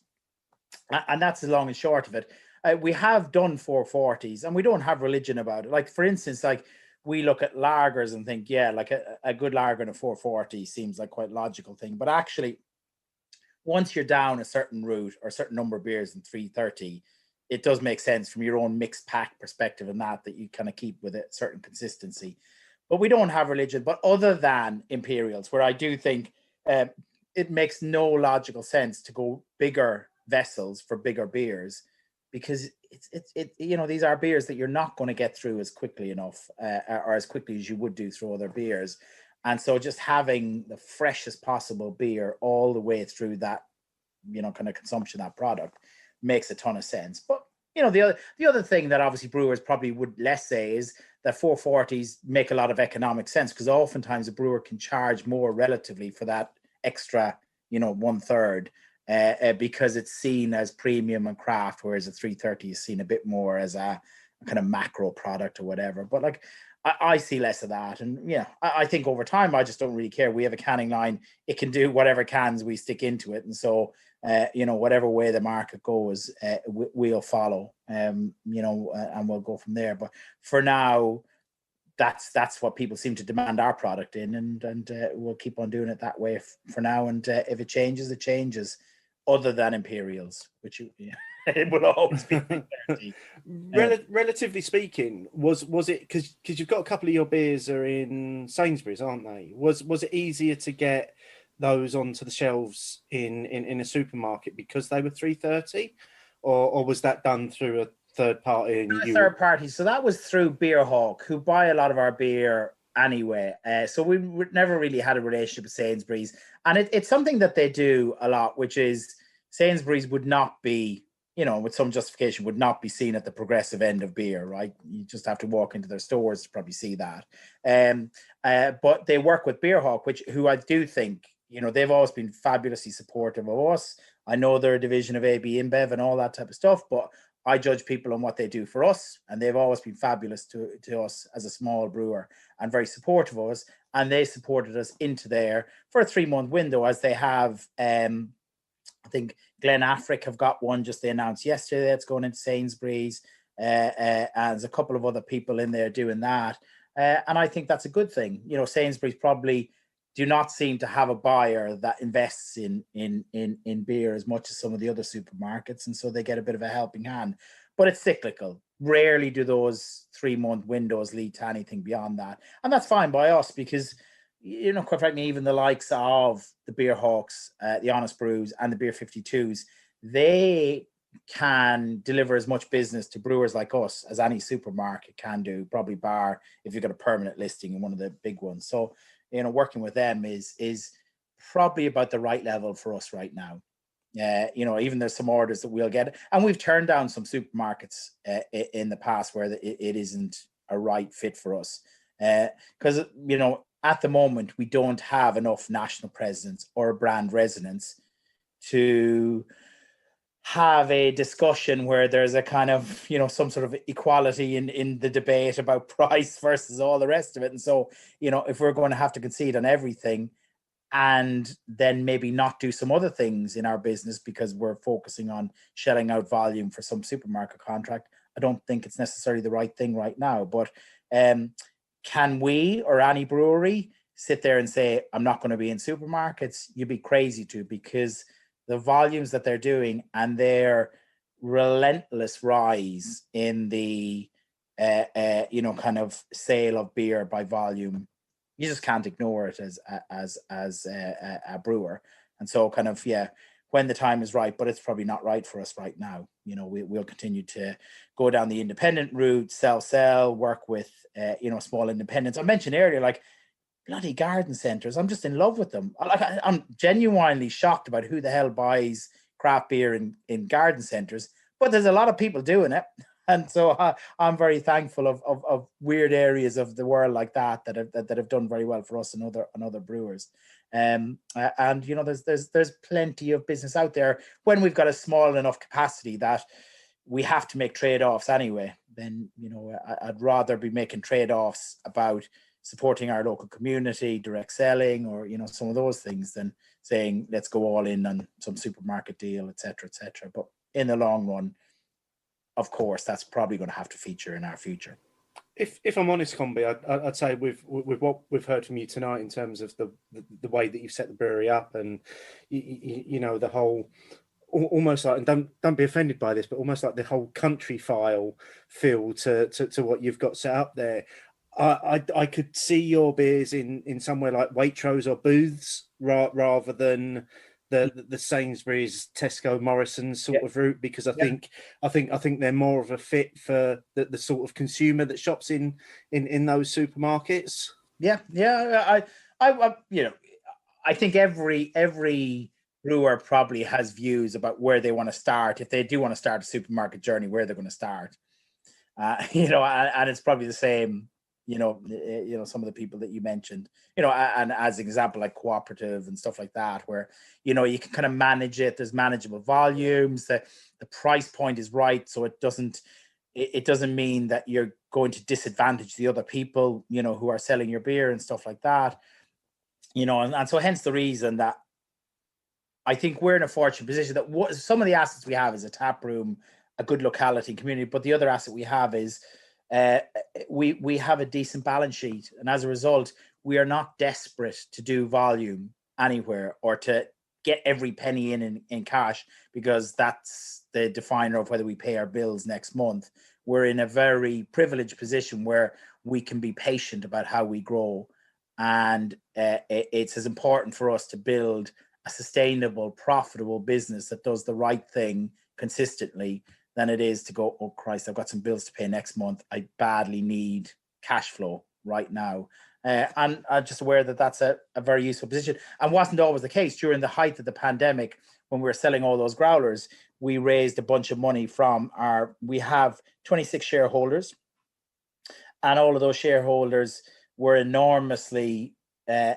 And that's the long and short of it. We have done 440s, and we don't have religion about it. Like, for instance, like we look at lagers and think, yeah, like a good lager in a 440 seems like quite a logical thing. But actually, once you're down a certain route or a certain number of beers in 330, it does make sense from your own mixed pack perspective and that you kind of keep with a certain consistency. But we don't have religion. But other than Imperials, where I do think it makes no logical sense to go bigger vessels for bigger beers, because it's these are beers that you're not going to get through as quickly enough or as quickly as you would do through other beers. And so just having the freshest possible beer all the way through that, kind of consumption, that product, makes a ton of sense. But, the other thing that obviously brewers probably would less say is that 440s make a lot of economic sense, because oftentimes a brewer can charge more relatively for that extra, 1/3, because it's seen as premium and craft, whereas a 330 is seen a bit more as a kind of macro product or whatever. But like, I see less of that. And I think over time, I just don't really care. We have a canning line. It can do whatever cans we stick into it. And so, whatever way the market goes, we'll follow, and we'll go from there. But for now, that's what people seem to demand our product in. And we'll keep on doing it that way for now. And if it changes, it changes, other than Imperials, which it will always be. Relatively speaking, was it because you've got a couple of your beers are in Sainsbury's, aren't they? Was it easier to get those onto the shelves in a supermarket because they were 330, or was that done through a third party? Third party. So that was through Beerhawk, who buy a lot of our beer anyway. So we never really had a relationship with Sainsbury's, and it's something that they do a lot, which is Sainsbury's would not be, with some justification, would not be seen at the progressive end of beer, right? You just have to walk into their stores to probably see that. But they work with Beerhawk, who I do think, they've always been fabulously supportive of us. I know they're a division of AB InBev and all that type of stuff, but I judge people on what they do for us, and they've always been fabulous to us as a small brewer and very supportive of us. And they supported us into there for a 3-month window, as they have. I think Glen Affric have got one just they announced yesterday that's going into Sainsbury's, and there's a couple of other people in there doing that. And I think that's a good thing. Sainsbury's probably do not seem to have a buyer that invests in beer as much as some of the other supermarkets, and so they get a bit of a helping hand. But it's cyclical. Rarely do those 3-month windows lead to anything beyond that, and that's fine by us, because quite frankly, even the likes of the Beerhawks, the Honest Brews, and the Beer 52s, they can deliver as much business to brewers like us as any supermarket can do, probably bar if you've got a permanent listing in one of the big ones. So, working with them is probably about the right level for us right now. Even there's some orders that we'll get, and we've turned down some supermarkets in the past where it isn't a right fit for us, because at the moment we don't have enough national presence or brand resonance to have a discussion where there's a kind of some sort of equality in the debate about price versus all the rest of it. And so if we're going to have to concede on everything and then maybe not do some other things in our business because we're focusing on shelling out volume for some supermarket contract, I don't think it's necessarily the right thing right now. But can we or any brewery sit there and say, I'm not going to be in supermarkets? You'd be crazy to, because the volumes that they're doing and their relentless rise in the, kind of sale of beer by volume, you just can't ignore it as a brewer. And so kind of, when the time is right, but it's probably not right for us right now. We'll continue to go down the independent route, sell, work with, small independents. I mentioned earlier, like bloody garden centers. I'm just in love with them. I'm genuinely shocked about who the hell buys craft beer in garden centers, but there's a lot of people doing it. And so I'm very thankful of weird areas of the world like that have done very well for us and other brewers. And there's plenty of business out there when we've got a small enough capacity that we have to make trade-offs anyway. Then I'd rather be making trade-offs about supporting our local community, direct selling, or some of those things, than saying let's go all in on some supermarket deal, etc. But in the long run, of course, that's probably going to have to feature in our future. if I'm honest, Combie, I'd say with what we've heard from you tonight in terms of the way that you've set the brewery up, and you know, the whole, almost like, and don't be offended by this, but almost like the whole country file feel to what you've got set up there. I could see your beers in somewhere like Waitrose or Booths rather than the Sainsbury's, Tesco, Morrison's sort of route, because I think they're more of a fit for the sort of consumer that shops in those supermarkets. I you know, I think every brewer probably has views about where they want to start, if they do want to start a supermarket journey, where they're going to start. You know, and it's probably the same. You know, some of the people that you mentioned, you know, and as an example, like cooperative and stuff like that, where, you know, you can kind of manage it. There's manageable volumes. The price point is right, so it doesn't mean that you're going to disadvantage the other people, you know, who are selling your beer and stuff like that. You know, and so hence the reason that I think we're in a fortunate position that some of the assets we have is a tap room, a good locality and community, but the other asset we have is we have a decent balance sheet, and as a result, we are not desperate to do volume anywhere or to get every penny in cash, because that's the definer of whether we pay our bills next month. We're in a very privileged position where we can be patient about how we grow, and it's as important for us to build a sustainable, profitable business that does the right thing consistently than it is to go, oh Christ, I've got some bills to pay next month, I badly need cash flow right now. And I'm just aware that that's a very useful position, and wasn't always the case. During the height of the pandemic, when we were selling all those growlers, we raised a bunch of money we have 26 shareholders, and all of those shareholders were enormously, I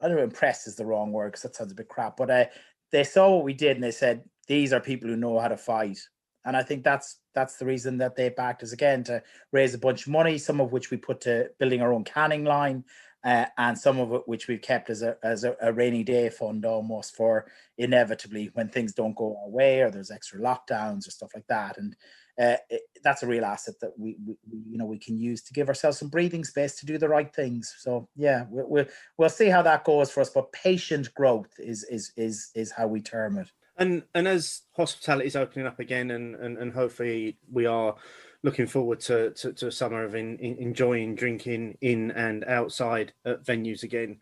don't know, impressed is the wrong word, because that sounds a bit crap, but they saw what we did and they said, these are people who know how to fight. And I think that's the reason that they backed us again, to raise a bunch of money, some of which we put to building our own canning line, and some of it which we've kept as a rainy day fund, almost, for inevitably when things don't go our way or there's extra lockdowns or stuff like that. And that's a real asset that we can use to give ourselves some breathing space to do the right things. So yeah, we'll see how that goes for us, but patient growth is how we term it. And as hospitality is opening up again, and hopefully we are looking forward to a summer of enjoying drinking in and outside at venues again,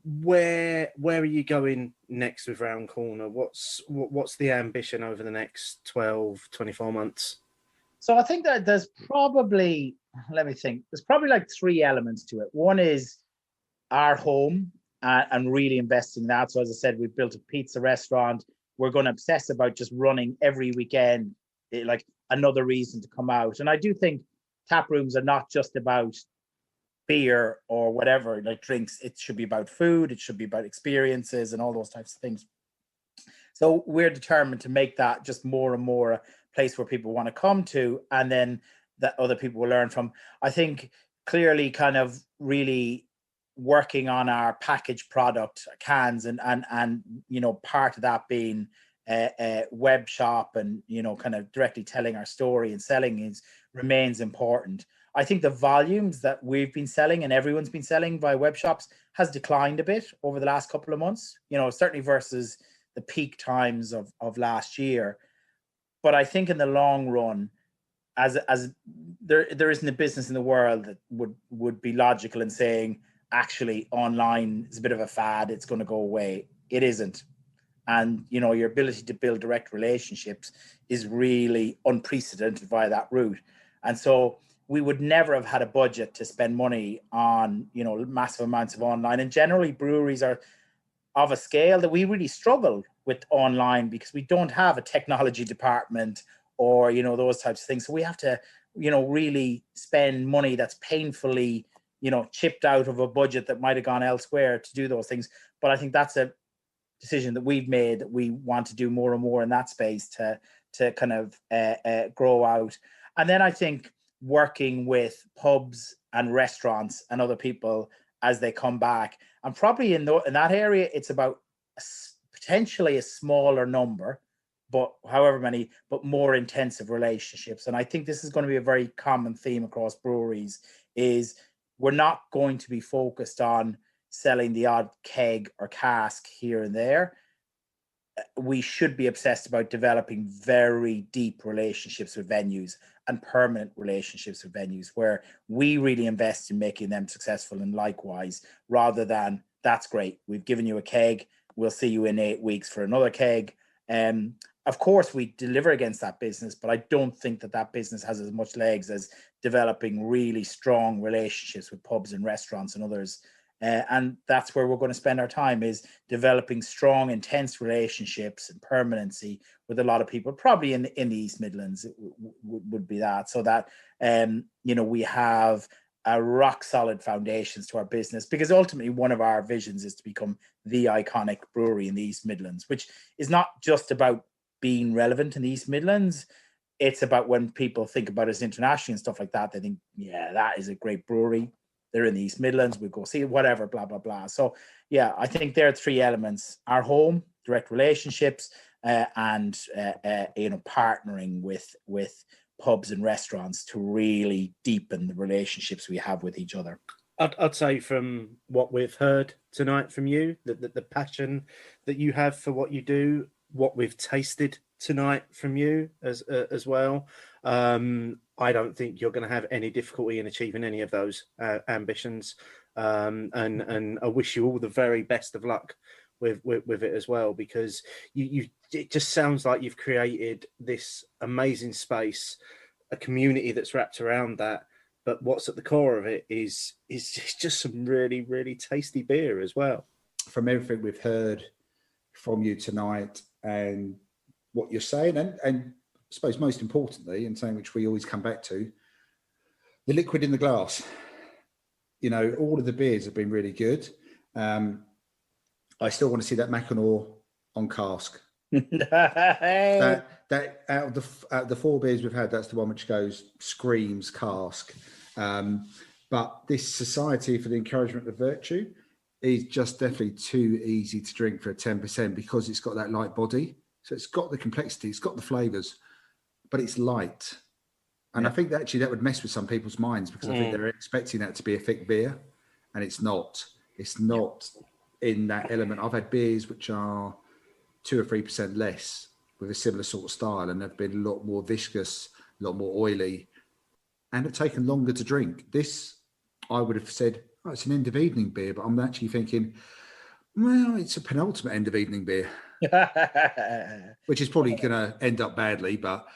where are you going next with Round Corner? What's the ambition over the next 12-24 months? So I think that there's probably, there's probably like three elements to it. One is our home, and really investing in that. So as I said, we've built a pizza restaurant. We're going to obsess about just running every weekend, like another reason to come out. And I do think tap rooms are not just about beer or whatever, like drinks. It should be about food. It should be about experiences and all those types of things. So we're determined to make that just more and more a place where people want to come to, and then that other people will learn from. I think clearly kind of really working on our packaged product, cans, and you know, part of that being a web shop, and you know, kind of directly telling our story and selling remains important. I think the volumes that we've been selling and everyone's been selling via web shops has declined a bit over the last couple of months, you know, certainly versus the peak times of last year. But I think in the long run, as there isn't a business in the world that would be logical in saying, actually online is a bit of a fad, it's going to go away. It isn't. And you know, your ability to build direct relationships is really unprecedented via that route. And so we would never have had a budget to spend money on, you know, massive amounts of online. And generally breweries are of a scale that we really struggle with online, because we don't have a technology department or, you know, those types of things. So we have to, you know, really spend money that's painfully, you know, chipped out of a budget that might have gone elsewhere to do those things. But I think that's a decision that we've made, that we want to do more and more in that space to kind of grow out. And then I think working with pubs and restaurants and other people as they come back, and probably in that area, it's about potentially a smaller number, but however many, but more intensive relationships. And I think this is going to be a very common theme across breweries, is we're not going to be focused on selling the odd keg or cask here and there. We should be obsessed about developing very deep relationships with venues and permanent relationships with venues where we really invest in making them successful, and likewise, rather than, that's great, we've given you a keg, we'll see you in 8 weeks for another keg. Of course, we deliver against that business, but I don't think that business has as much legs as developing really strong relationships with pubs and restaurants and others. And that's where we're going to spend our time, is developing strong, intense relationships and permanency with a lot of people, probably in the East Midlands would be that, so that we have a rock solid foundations to our business, because ultimately one of our visions is to become the iconic brewery in the East Midlands, which is not just about being relevant in the East Midlands. It's about when people think about us internationally and stuff like that, they think, yeah, that is a great brewery. They're in the East Midlands, we go see it, whatever, blah, blah, blah. So yeah, I think there are 3 elements: our home, direct relationships, and partnering with pubs and restaurants to really deepen the relationships we have with each other. I'd say from what we've heard tonight from you, that the passion that you have for what you do, what we've tasted tonight from you as well, I don't think you're going to have any difficulty in achieving any of those ambitions, and I wish you all the very best of luck with it as well, because it just sounds like you've created this amazing space, a community that's wrapped around that. But what's at the core of it is just some really, really tasty beer as well. From everything we've heard from you tonight and what you're saying, and I suppose most importantly, and something which we always come back to, the liquid in the glass. All of the beers have been really good. I still want to see that Mackinaw on cask. that out of the 4 beers we've had, that's the one which screams cask. But this Society for the Encouragement of Virtue is just definitely too easy to drink for a 10%, because it's got that light body. So it's got the complexity, it's got the flavours, but it's light. And I think that would mess with some people's minds, because I think they're expecting that to be a thick beer, and it's not. It's not in that element. I've had beers which are 2 or 3% less with a similar sort of style, and they've been a lot more viscous, a lot more oily, and have taken longer to drink. This, I would have said, oh, it's an end of evening beer, but I'm actually thinking, well, it's a penultimate end of evening beer, which is probably going to end up badly, but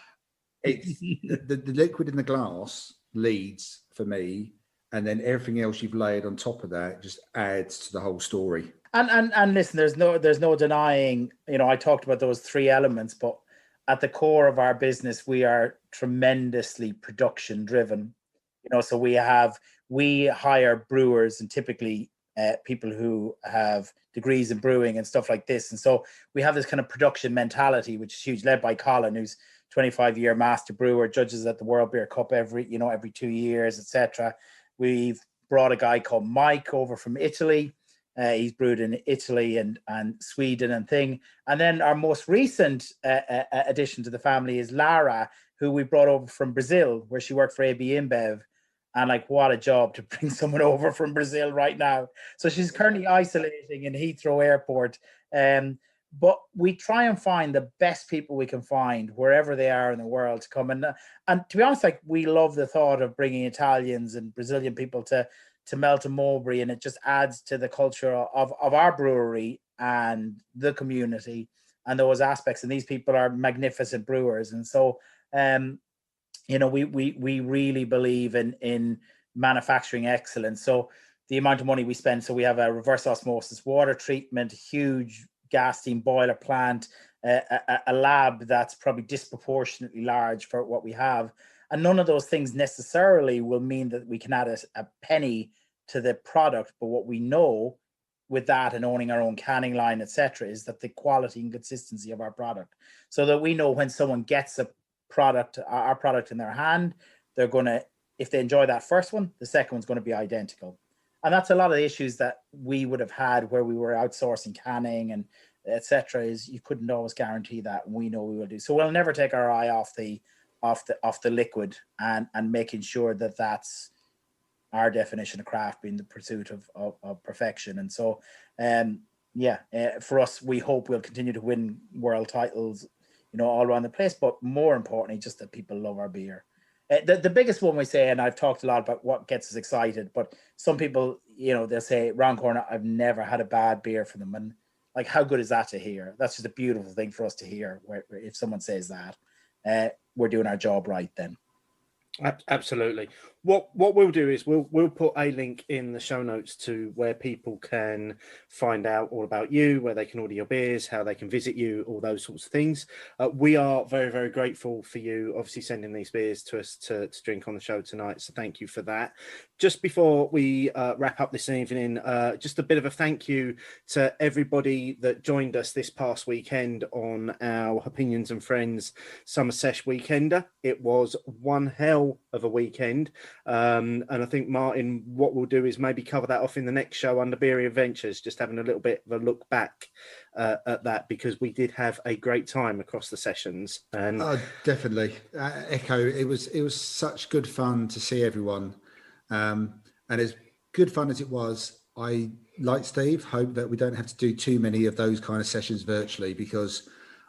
it's the liquid in the glass leads for me, and then everything else you've layered on top of that just adds to the whole story. And listen, there's no denying, I talked about those 3 elements, but at the core of our business, we are tremendously production driven. So we hire brewers, and typically people who have degrees in brewing and stuff like this. And so we have this kind of production mentality, which is huge, led by Colin, who's 25-year master brewer, judges at the World Beer Cup every 2 years, etc. We've brought a guy called Mike over from Italy. He's brewed in Italy and Sweden and thing. And then our most recent addition to the family is Lara, who we brought over from Brazil, where she worked for AB InBev. And what a job to bring someone over from Brazil right now. So she's currently isolating in Heathrow Airport. But we try and find the best people we can find wherever they are in the world to come. And to be honest, we love the thought of bringing Italians and Brazilian people to Melton Mowbray, and it just adds to the culture of our brewery and the community and those aspects. And these people are magnificent brewers. And so, we really believe in manufacturing excellence. So the amount of money we spend, so we have a reverse osmosis water treatment, huge gas steam boiler plant, a lab that's probably disproportionately large for what we have. And none of those things necessarily will mean that we can add a penny to the product. But what we know with that, and owning our own canning line, etc., is that the quality and consistency of our product, so that we know when someone gets our product in their hand, they're going to, if they enjoy that first one, the second one's going to be identical. And that's a lot of the issues that we would have had where we were outsourcing canning etc. Is you couldn't always guarantee that. And we know we will do. So we'll never take our eye off the liquid and making sure that that's our definition of craft, being the pursuit of perfection. And so, for us, we hope we'll continue to win world titles, all around the place. But more importantly, just that people love our beer. The biggest one we say, and I've talked a lot about what gets us excited, but some people, they'll say, Round Corner, I've never had a bad beer from them. And like, how good is that to hear? That's just a beautiful thing for us to hear. Where if someone says that, we're doing our job right then. Absolutely. What we'll do is we'll put a link in the show notes to where people can find out all about you, where they can order your beers, how they can visit you, all those sorts of things. We are very, very grateful for you obviously sending these beers to us to drink on the show tonight. So thank you for that. Just before we wrap up this evening, just a bit of a thank you to everybody that joined us this past weekend on our Hopinions and Friends Summer Sesh Weekender. It was one hell of a weekend. And I think, Martin, what we'll do is maybe cover that off in the next show under Beery Adventures, just having a little bit of a look back at that, because we did have a great time across the sessions. And definitely echo. It was such good fun to see everyone, and as good fun as it was, I, like Steve, hope that we don't have to do too many of those kind of sessions virtually, because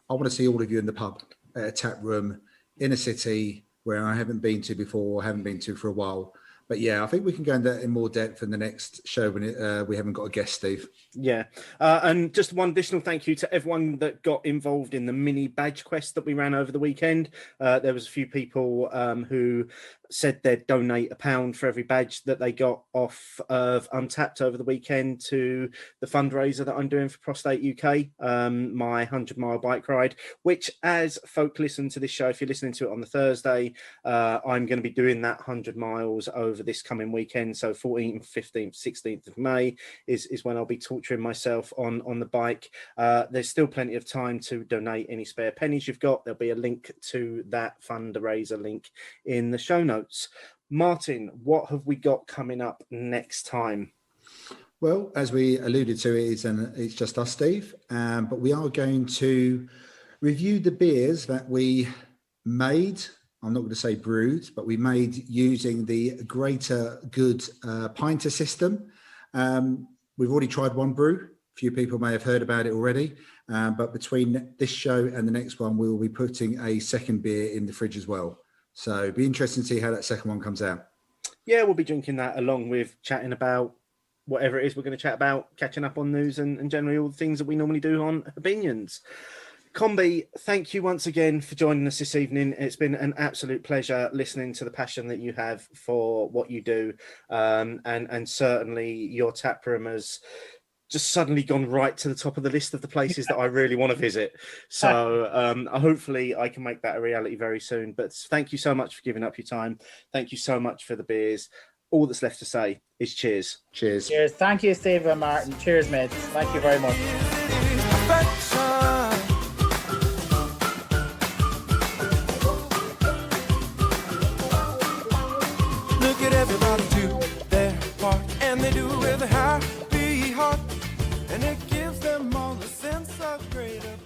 I want to see all of you in the pub, at a tap room, in a city where I haven't been to before, or haven't been to for a while. But yeah, I think we can go into that in more depth in the next show when we haven't got a guest, Steve. Yeah. And just one additional thank you to everyone that got involved in the mini badge quest that we ran over the weekend. There was a few people who said they'd donate £1 for every badge that they got off of Untapped over the weekend to the fundraiser that I'm doing for Prostate UK, my 100-mile bike ride, which, as folk listen to this show, if you're listening to it on the Thursday, I'm going to be doing that 100 miles over this coming weekend. So 14th, 15th, 16th of May is when I'll be torturing myself on the bike. There's still plenty of time to donate any spare pennies you've got. There'll be a link to that fundraiser link in the show notes. Martin, what have we got coming up next time? Well, as we alluded to, it's just us, Steve, but we are going to review the beers that we made. I'm not going to say brewed, but we made using the Greater Good pinter system. We've already tried one brew. A few people may have heard about it already, but between this show and the next one, we will be putting a second beer in the fridge as well. So it'd be interesting to see how that second one comes out. Yeah, we'll be drinking that along with chatting about whatever it is we're going to chat about, catching up on news and generally all the things that we normally do on Hopinions. Combie, thank you once again for joining us this evening. It's been an absolute pleasure listening to the passion that you have for what you do. And certainly your taproom has just suddenly gone right to the top of the list of the places that I really want to visit. So hopefully I can make that a reality very soon. But thank you so much for giving up your time. Thank you so much for the beers. All that's left to say is cheers. Cheers. Cheers. Thank you, Steve and Martin. Cheers, mates. Thank you very much. Look at everybody do their part, and they do it with a happy heart, and it gives them all a sense of greater